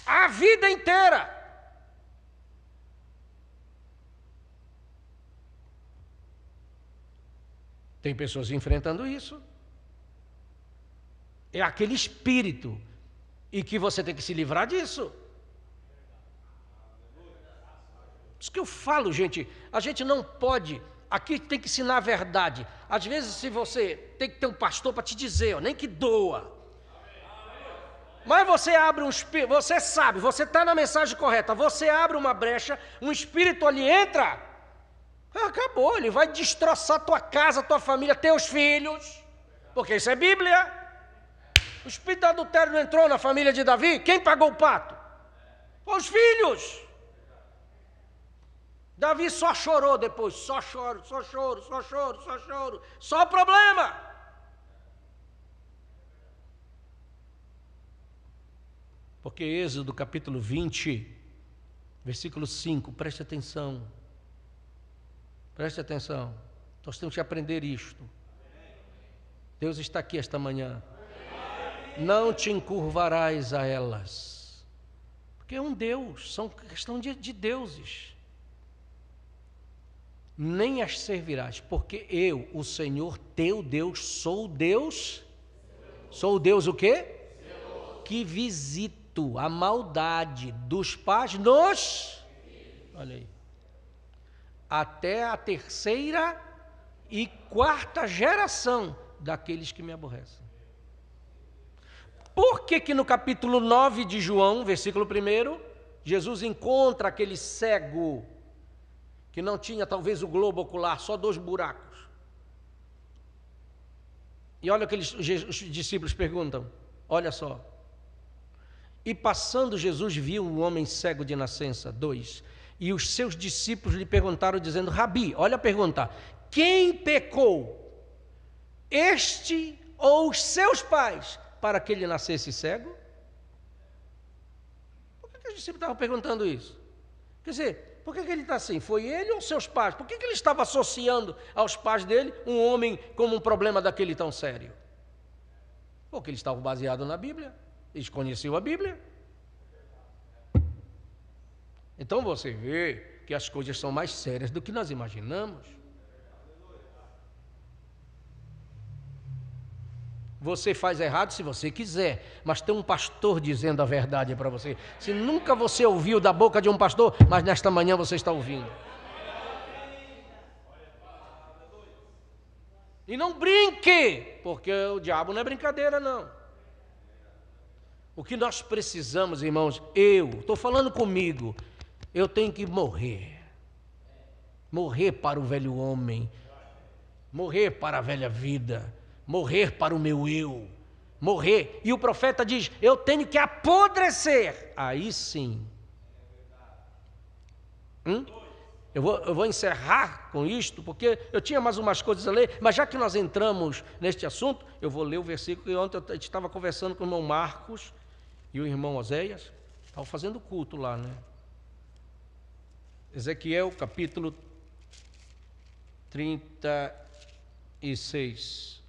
a vida inteira. Tem pessoas enfrentando isso. É aquele espírito e que você tem que se livrar disso. Isso que eu falo, gente. A gente não pode. Aqui tem que ensinar a verdade. Às vezes, se você tem que ter um pastor para te dizer, nem que doa. Mas você abre um espírito, você sabe, você está na mensagem correta, você abre uma brecha, um espírito ali entra, Acabou, ele vai destroçar tua casa, tua família, teus filhos, porque isso é Bíblia. O espírito do adultério não entrou na família de Davi? Quem pagou o pato? Os filhos. Davi só chorou depois, só choro, só choro, só choro, só choro, só problema. Porque Êxodo capítulo 20, versículo 5, preste atenção. Preste atenção, nós temos que aprender isto. Deus está aqui esta manhã. Não te encurvarás a elas, porque é um Deus, são questão de deuses. Nem as servirás, porque eu, o Senhor teu Deus, sou Deus. Sou Deus o quê? Que visito a maldade dos pais nos... Olha aí. Até a terceira e quarta geração daqueles que me aborrecem. Por que no capítulo 9 de João, versículo 1, Jesus encontra aquele cego que não tinha talvez o globo ocular, só 2 buracos. E olha o que os discípulos perguntam, olha só. E passando Jesus viu um homem cego de nascença, 2, e os seus discípulos lhe perguntaram dizendo, Rabi, olha a pergunta, quem pecou, este ou os seus pais, para que ele nascesse cego? Por que os discípulos estavam perguntando isso? Quer dizer, por que ele está assim? Foi ele ou seus pais? Por que ele estava associando aos pais dele um homem como um problema daquele tão sério? Porque eles estavam baseados na Bíblia, eles conheciam a Bíblia. Então você vê que as coisas são mais sérias do que nós imaginamos. Você faz errado se você quiser, mas tem um pastor dizendo a verdade para você. Se nunca você ouviu da boca de um pastor, mas nesta manhã você está ouvindo. E não brinque, porque o diabo não é brincadeira, não. O que nós precisamos, irmãos, estou falando comigo, eu tenho que morrer. Morrer para o velho homem, morrer para a velha vida, morrer para o meu eu, morrer. E o profeta diz, eu tenho que apodrecer. Aí sim. Eu vou encerrar com isto, porque eu tinha mais umas coisas a ler, mas já que nós entramos neste assunto, eu vou ler o versículo que ontem eu estava conversando com o irmão Marcos e o irmão Oséias, estavam fazendo culto lá, né? Ezequiel, capítulo 36,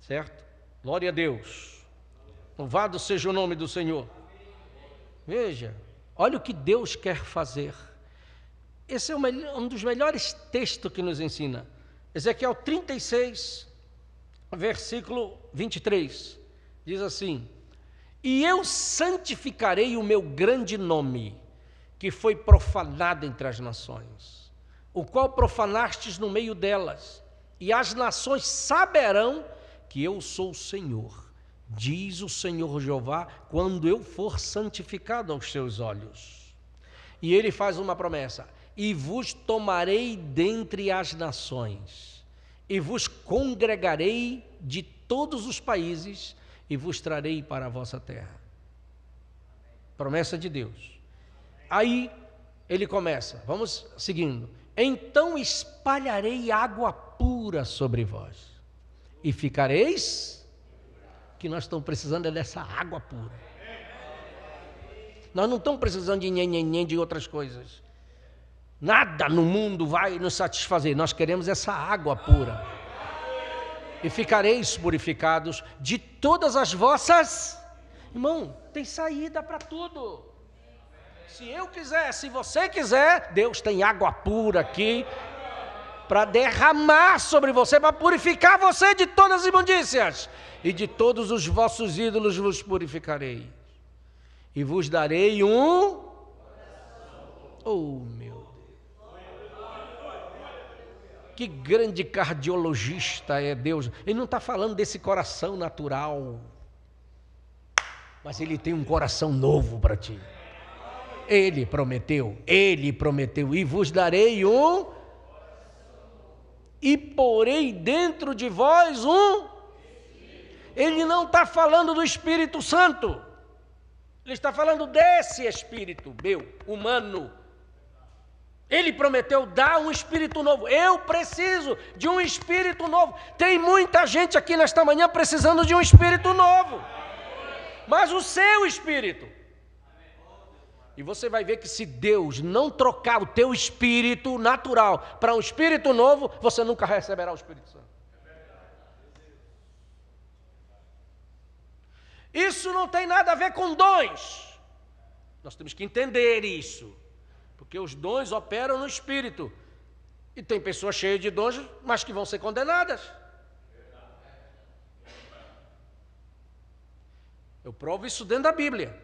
certo? Glória a Deus, louvado seja o nome do Senhor. Veja, olha o que Deus quer fazer. Esse é um dos melhores textos que nos ensina. Ezequiel 36, versículo 23, diz assim, e eu santificarei o meu grande nome, que foi profanado entre as nações, o qual profanastes no meio delas, e as nações saberão que eu sou o Senhor, diz o Senhor Jeová, quando eu for santificado aos seus olhos. E ele faz uma promessa, e vos tomarei dentre as nações, e vos congregarei de todos os países, e vos trarei para a vossa terra. Promessa de Deus. Aí ele começa, vamos seguindo. Então espalharei água pura sobre vós, e ficareis, que nós estamos precisando é dessa água pura. Nós não estamos precisando de nhenhenhen, de outras coisas. Nada no mundo vai nos satisfazer, nós queremos essa água pura. E ficareis purificados de todas as vossas... Irmão, tem saída para tudo. Se eu quiser, se você quiser, Deus tem água pura aqui para derramar sobre você, para purificar você de todas as imundícias. E de todos os vossos ídolos vos purificarei. E vos darei um... Oh, meu Deus. Que grande cardiologista é Deus. Ele não está falando desse coração natural, mas Ele tem um coração novo para ti. Ele prometeu, e vos darei um e porei dentro de vós um... Ele não está falando do Espírito Santo. Ele está falando desse Espírito meu, humano. Ele prometeu dar um Espírito novo. Eu preciso de um Espírito novo. Tem muita gente aqui nesta manhã precisando de um Espírito novo. Mas o seu Espírito. E você vai ver que se Deus não trocar o teu Espírito natural para um Espírito novo, você nunca receberá o Espírito Santo. Isso não tem nada a ver com dons. Nós temos que entender isso. Porque os dons operam no Espírito. E tem pessoas cheias de dons, mas que vão ser condenadas. Eu provo isso dentro da Bíblia.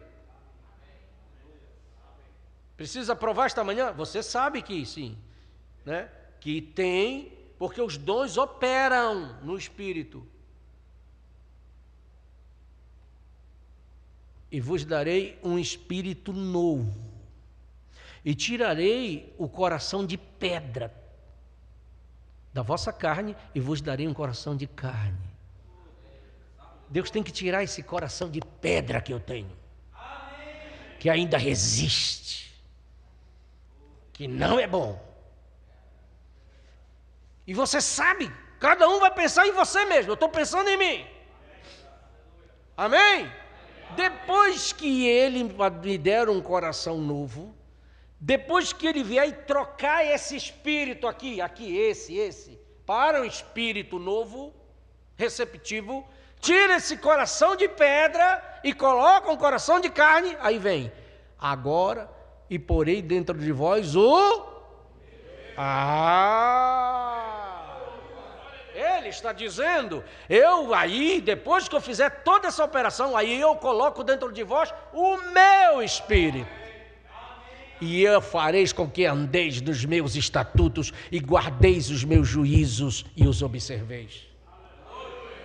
Precisa provar esta manhã? Você sabe que sim. Né? Que tem, porque os dons operam no Espírito. E vos darei um espírito novo, e tirarei o coração de pedra da vossa carne, e vos darei um coração de carne. Deus tem que tirar esse coração de pedra que eu tenho, que ainda resiste, que não é bom. E você sabe, cada um vai pensar em você mesmo, eu estou pensando em mim. Amém? Depois que ele me der um coração novo, depois que ele vier e trocar esse espírito aqui, esse, para um espírito novo, receptivo, tira esse coração de pedra e coloca um coração de carne, aí vem, agora, e porei dentro de vós o... Ele está dizendo, depois que eu fizer toda essa operação, aí eu coloco dentro de vós o meu Espírito. E eu fareis com que andeis nos meus estatutos e guardeis os meus juízos e os observeis.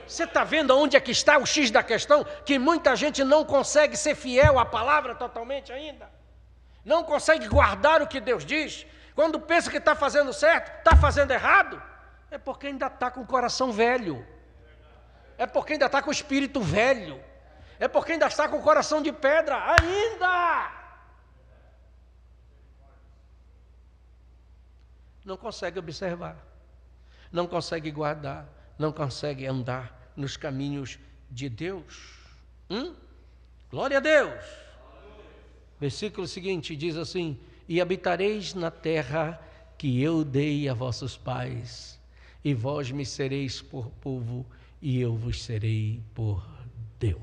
Você está vendo onde é que está o X da questão? Que muita gente não consegue ser fiel à palavra totalmente ainda. Não consegue guardar o que Deus diz. Quando pensa que está fazendo certo, está fazendo errado. É porque ainda está com o coração velho. É porque ainda está com o espírito velho. É porque ainda está com o coração de pedra. Ainda! Não consegue observar. Não consegue guardar. Não consegue andar nos caminhos de Deus. Glória a Deus! Versículo seguinte diz assim: e habitareis na terra que eu dei a vossos pais, e vós me sereis por povo, e eu vos serei por Deus.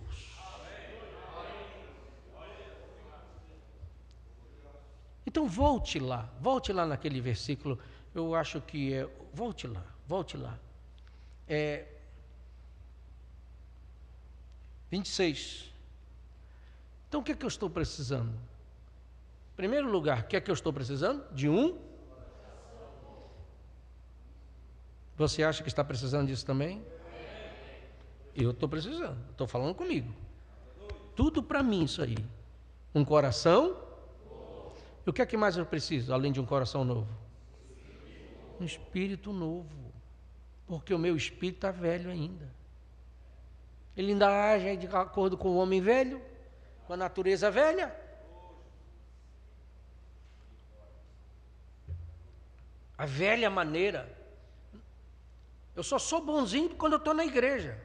Então volte lá naquele versículo, eu acho que é, volte lá. 26. Então o que é que eu estou precisando? Em primeiro lugar, o que é que eu estou precisando? De um. Você acha que está precisando disso também? Eu estou precisando, estou falando comigo. Tudo para mim isso aí. Um coração. E o que é que mais eu preciso, além de um coração novo? Um espírito novo. Porque o meu espírito está velho ainda. Ele ainda age de acordo com o homem velho, com a natureza velha. A velha maneira. Eu só sou bonzinho quando eu estou na igreja.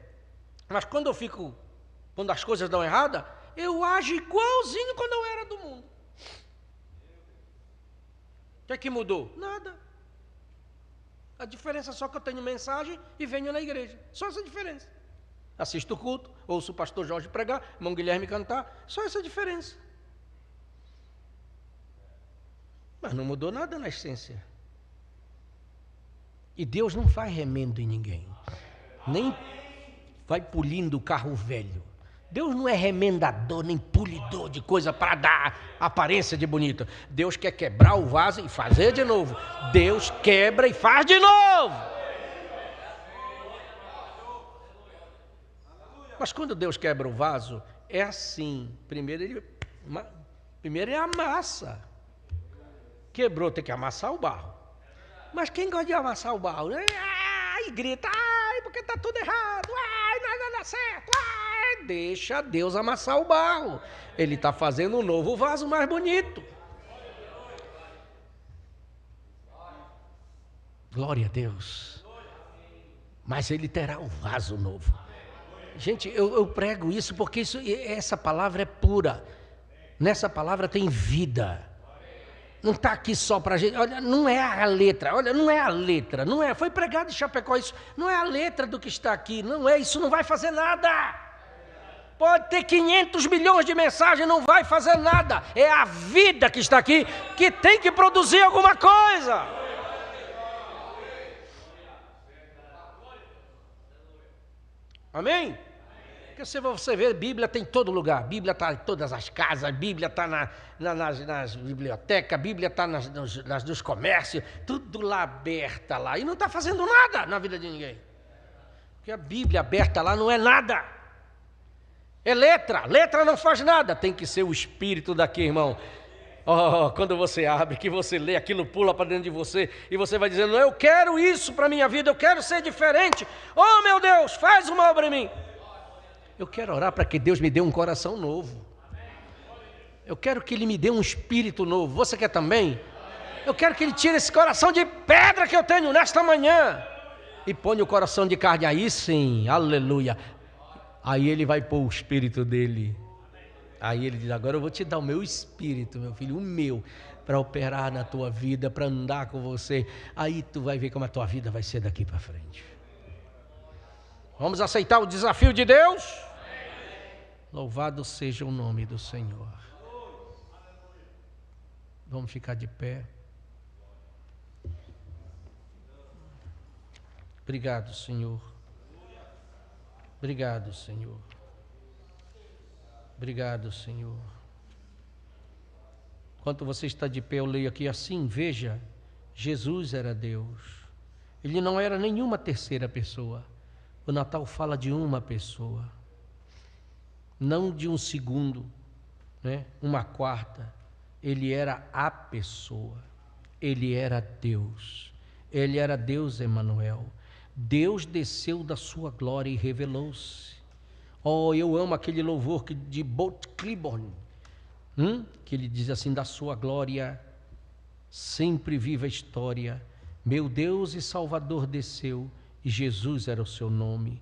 Mas quando as coisas dão errada, eu ajo igualzinho quando eu era do mundo. O que é que mudou? Nada. A diferença é só que eu tenho mensagem e venho na igreja. Só essa diferença. Assisto o culto, ouço o pastor Jorge pregar, irmão Guilherme cantar. Só essa diferença. Mas não mudou nada na essência. E Deus não faz remendo em ninguém. Nem vai polindo o carro velho. Deus não é remendador, nem polidor de coisa para dar aparência de bonito. Deus quer quebrar o vaso e fazer de novo. Deus quebra e faz de novo. Mas quando Deus quebra o vaso, é assim. Primeiro ele amassa. Quebrou, tem que amassar o barro. Mas quem gosta de amassar o barro? ai, grita, ai, porque está tudo errado, ai, nada dá certo, ai. Deixa Deus amassar o barro. Ele está fazendo um novo vaso mais bonito. Glória a Deus. Mas Ele terá um vaso novo. Gente, eu prego isso porque essa palavra é pura. Nessa palavra tem vida. Não está aqui só para a gente. Olha, não é a letra. Olha, não é a letra. Não é. Foi pregado em Chapecó isso. Não é a letra do que está aqui. Não é. Isso não vai fazer nada. Pode ter 500 milhões de mensagens, não vai fazer nada. É a vida que está aqui que tem que produzir alguma coisa. Amém? Porque se você ver, Bíblia tem em todo lugar. Bíblia está em todas as casas, Bíblia está nas bibliotecas, Bíblia está nos comércios, tudo lá aberta lá. E não está fazendo nada na vida de ninguém. Porque a Bíblia aberta lá não é nada. É letra. Letra não faz nada. Tem que ser o Espírito daqui, irmão. Oh, quando você abre, que você lê, aquilo pula para dentro de você e você vai dizendo, eu quero isso para a minha vida, eu quero ser diferente. Oh, meu Deus, faz uma obra em mim. Eu quero orar para que Deus me dê um coração novo. Eu quero que Ele me dê um espírito novo. Você quer também? Eu quero que Ele tire esse coração de pedra que eu tenho nesta manhã e ponha o coração de carne. Aí sim, aleluia. Aí Ele vai pôr o espírito dEle. Aí Ele diz, agora eu vou te dar o meu espírito, meu filho, o meu, para operar na tua vida, para andar com você. Aí tu vai ver como a tua vida vai ser daqui para frente. Vamos aceitar o desafio de Deus? Louvado seja o nome do Senhor. Vamos ficar de pé. Obrigado, Senhor. Obrigado, Senhor. Obrigado, Senhor. Enquanto você está de pé, eu leio aqui assim, veja, Jesus era Deus. Ele não era nenhuma terceira pessoa. O Natal fala de uma pessoa, não de um segundo, né? Uma quarta. Ele era a pessoa, Ele era Deus, Ele era Deus Emanuel. Deus desceu da sua glória e revelou-se. Oh, eu amo aquele louvor de Bolt Cliburn, que ele diz assim, da sua glória sempre viva a história, meu Deus e Salvador desceu, e Jesus era o seu nome,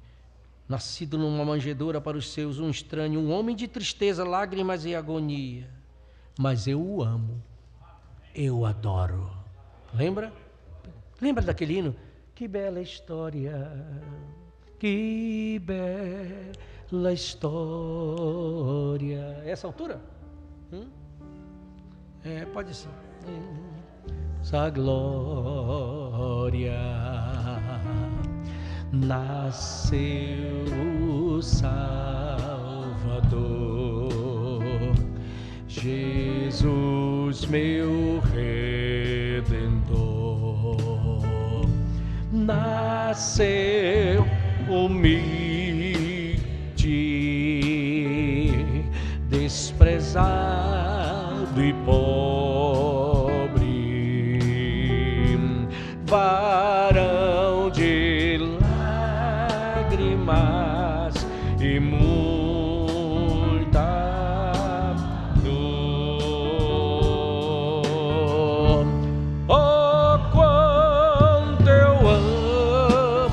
nascido numa manjedoura para os seus, um estranho, um homem de tristeza, lágrimas e agonia, mas eu o amo, eu o adoro. Lembra? Lembra daquele hino? Que bela história, que bela história. Essa altura? Pode ser. Essa glória, nasceu o Salvador, Jesus meu Redentor, nasceu humilde, desprezado e pobre, varão de lágrimas e muita dor. Oh, quanto eu amo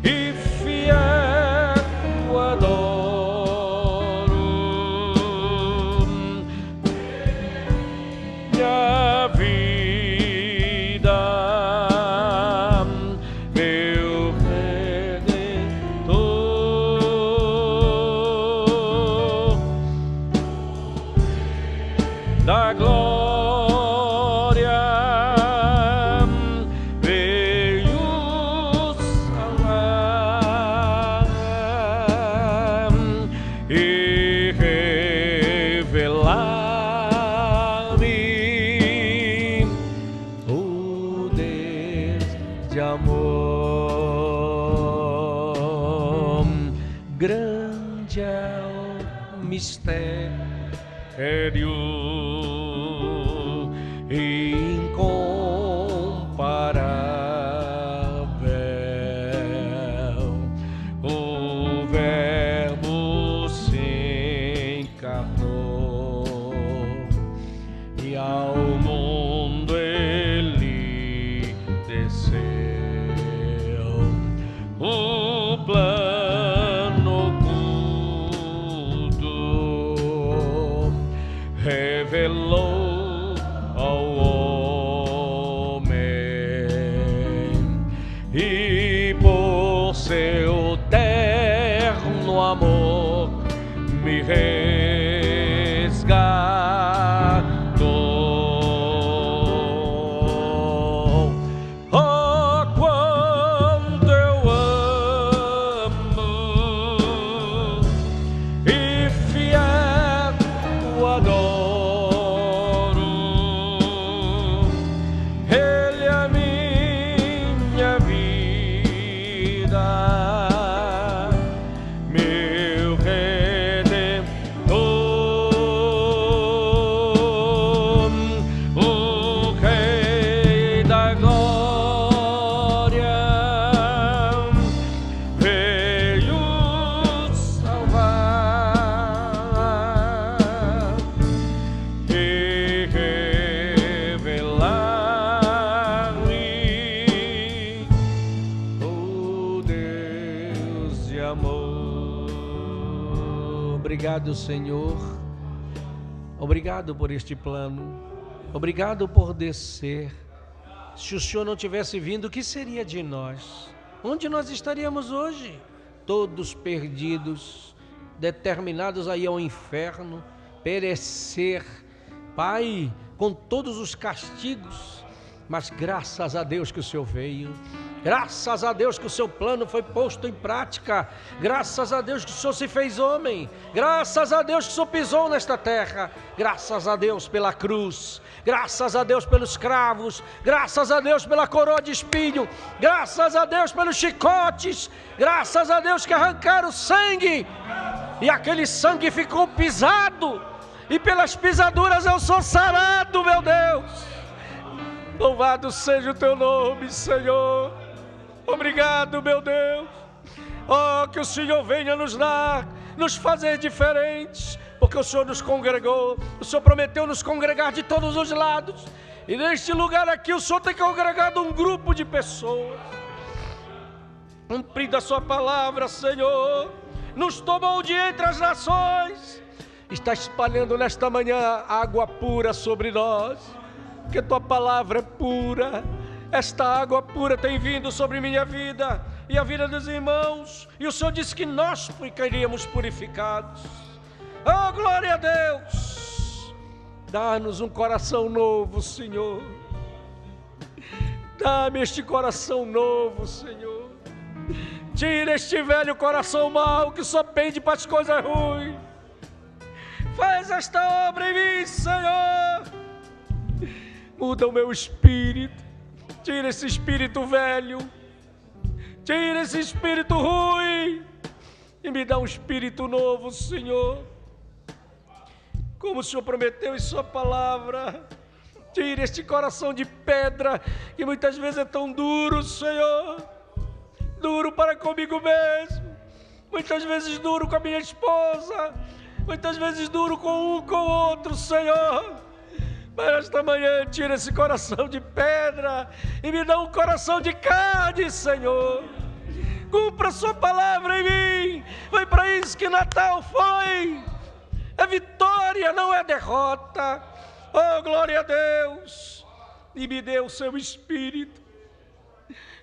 e fiel adoro minha vida, meu Redentor, da glória veio salvar e revelar-me o Deus de amor. Grande é o mistério e incomparável, encarnou e ao mundo ele desceu. O plano oculto revelou ao homem e por seu terno amor me resgatou. Oh, quando eu amo e fiel o adoro, Ele é a minha vida, meu Redentor, o Rei da glória veio salvar e revelar-me o Deus de amor. Obrigado, Senhor. Obrigado por este plano. Obrigado por descer. Se o Senhor não tivesse vindo, o que seria de nós? Onde nós estaríamos hoje? Todos perdidos, determinados a ir ao inferno, perecer, Pai, com todos os castigos. Mas graças a Deus que o Senhor veio, graças a Deus que o seu plano foi posto em prática, graças a Deus que o Senhor se fez homem, graças a Deus que o Senhor pisou nesta terra, graças a Deus pela cruz, graças a Deus pelos cravos, graças a Deus pela coroa de espinho, graças a Deus pelos chicotes, graças a Deus que arrancaram o sangue, e aquele sangue ficou pisado, e pelas pisaduras eu sou sarado, meu Deus. Louvado seja o teu nome, Senhor. Obrigado, meu Deus. Oh, que o Senhor venha nos dar, nos fazer diferentes, porque o Senhor nos congregou, o Senhor prometeu nos congregar de todos os lados, e neste lugar aqui o Senhor tem congregado um grupo de pessoas, cumprindo a sua palavra, Senhor, nos tomou de entre as nações, está espalhando nesta manhã água pura sobre nós, porque tua palavra é pura. Esta água pura tem vindo sobre minha vida e a vida dos irmãos, e o Senhor disse que nós ficaríamos purificados. Oh, glória a Deus! Dá-nos um coração novo, Senhor. Dá-me este coração novo, Senhor. Tira este velho coração mau que só pende para as coisas ruins. Faz esta obra em mim, Senhor. Muda o meu espírito, tira esse espírito velho, tira esse espírito ruim e me dá um espírito novo, Senhor. Como o Senhor prometeu em sua palavra, tira este coração de pedra que muitas vezes é tão duro, Senhor, duro para comigo mesmo, muitas vezes duro com a minha esposa, muitas vezes duro com um, com o outro, Senhor. Mas esta manhã tira esse coração de pedra e me dá um coração de carne, Senhor. Cumpra a sua palavra em mim. Foi para isso que Natal foi. É vitória, não é derrota. Oh, glória a Deus. E me dê o seu Espírito.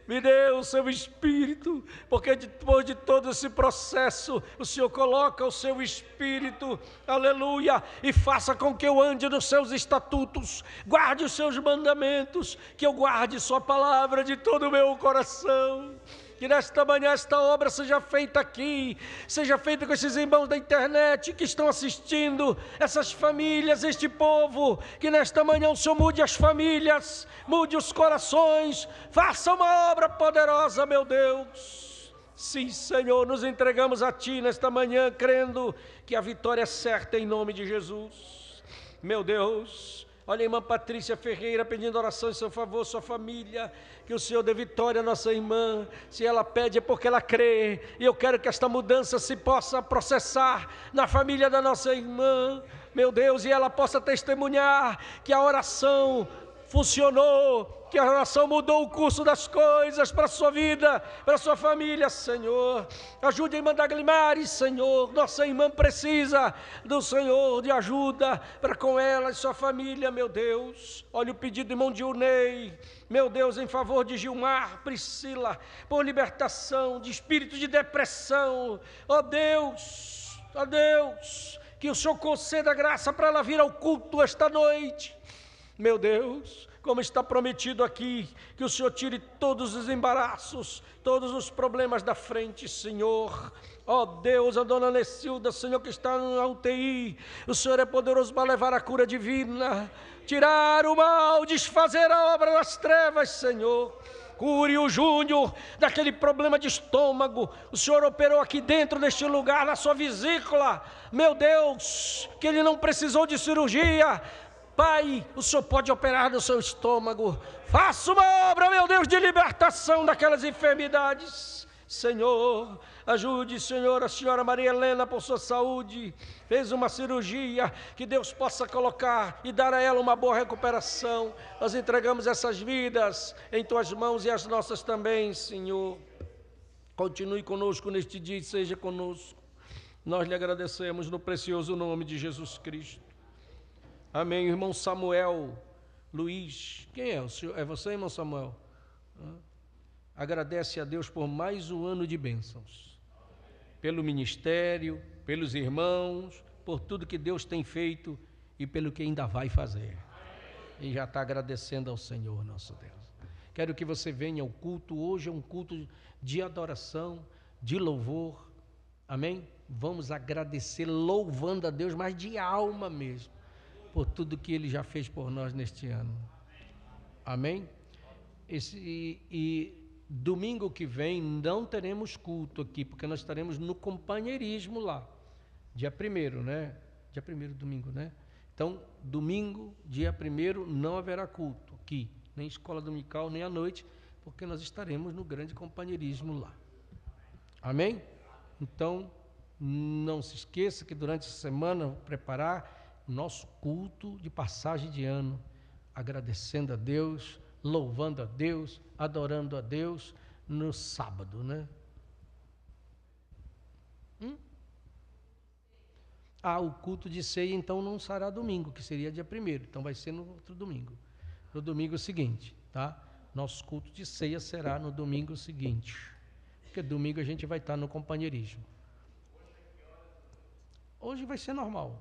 Me dê o seu Espírito, porque depois de todo esse processo, o Senhor coloca o seu Espírito, aleluia, e faça com que eu ande nos seus estatutos, guarde os seus mandamentos, que eu guarde sua palavra de todo o meu coração. Que nesta manhã esta obra seja feita aqui, seja feita com esses irmãos da internet que estão assistindo, essas famílias, este povo, que nesta manhã o Senhor mude as famílias, mude os corações, faça uma obra poderosa, meu Deus. Sim, Senhor, nos entregamos a Ti nesta manhã, crendo que a vitória é certa em nome de Jesus. Meu Deus, Olha a irmã Patrícia Ferreira pedindo oração em seu favor, sua família, que o Senhor dê vitória à nossa irmã. Se ela pede é porque ela crê, e eu quero que esta mudança se possa processar na família da nossa irmã, meu Deus, e ela possa testemunhar que a oração funcionou, que a oração mudou o curso das coisas para a sua vida, para a sua família, Senhor. Ajude a irmã Dagmares, Senhor. Nossa irmã precisa do Senhor de ajuda para com ela e sua família, meu Deus. Olha o pedido do irmão Dionei, meu Deus, em favor de Gilmar, Priscila, por libertação de espírito de depressão. Ó Deus, que o Senhor conceda graça para ela vir ao culto esta noite. Meu Deus, como está prometido aqui, que o Senhor tire todos os embaraços, todos os problemas da frente, Senhor. Ó Deus, a dona Necilda, Senhor, que está na UTI, o Senhor é poderoso para levar a cura divina, tirar o mal, desfazer a obra das trevas, Senhor. Cure o Júnior daquele problema de estômago. O Senhor operou aqui dentro deste lugar, na sua vesícula. Meu Deus, que ele não precisou de cirurgia. Pai, o Senhor pode operar no seu estômago. Faça uma obra, meu Deus, de libertação daquelas enfermidades. Senhor, ajude, Senhor, a senhora Maria Helena por sua saúde. Fez uma cirurgia, que Deus possa colocar e dar a ela uma boa recuperação. Nós entregamos essas vidas em tuas mãos e as nossas também, Senhor. Continue conosco neste dia e seja conosco. Nós lhe agradecemos no precioso nome de Jesus Cristo. Amém. Irmão Samuel Luiz, quem é? O senhor? É você, irmão Samuel? Agradece a Deus por mais um ano de bênçãos, pelo ministério, pelos irmãos, por tudo que Deus tem feito e pelo que ainda vai fazer. E já está agradecendo ao Senhor nosso Deus. Quero que você venha ao culto. Hoje é um culto de adoração, de louvor. Amém? Vamos agradecer louvando a Deus, mas de alma mesmo, por tudo que Ele já fez por nós neste ano. Amém? E domingo que vem não teremos culto aqui, porque nós estaremos no companheirismo lá. Dia 1º, né? Dia 1º, domingo, né? Então, domingo, dia 1º, não haverá culto aqui, nem escola dominical, nem à noite, porque nós estaremos no grande companheirismo lá. Amém? Então, não se esqueça que durante essa semana vou preparar nosso culto de passagem de ano, agradecendo a Deus, louvando a Deus, adorando a Deus no sábado, né? O culto de ceia então não será domingo, que seria dia 1º, então vai ser no outro domingo, no domingo seguinte, tá? Nosso culto de ceia será no domingo seguinte, porque domingo a gente vai estar no companheirismo. Hoje vai ser normal,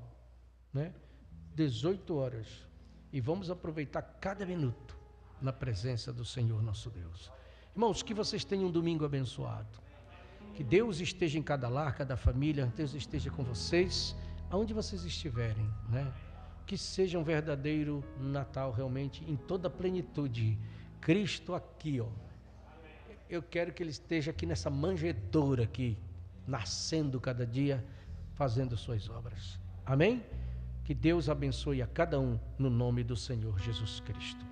né? 18 horas, e vamos aproveitar cada minuto na presença do Senhor nosso Deus. Irmãos, que vocês tenham um domingo abençoado, que Deus esteja em cada lar, cada família, Deus esteja com vocês, aonde vocês estiverem, né? Que seja um verdadeiro Natal realmente em toda a plenitude, Cristo aqui, ó. Eu quero que Ele esteja aqui nessa manjedoura aqui, nascendo cada dia, fazendo suas obras. Amém? Que Deus abençoe a cada um no nome do Senhor Jesus Cristo.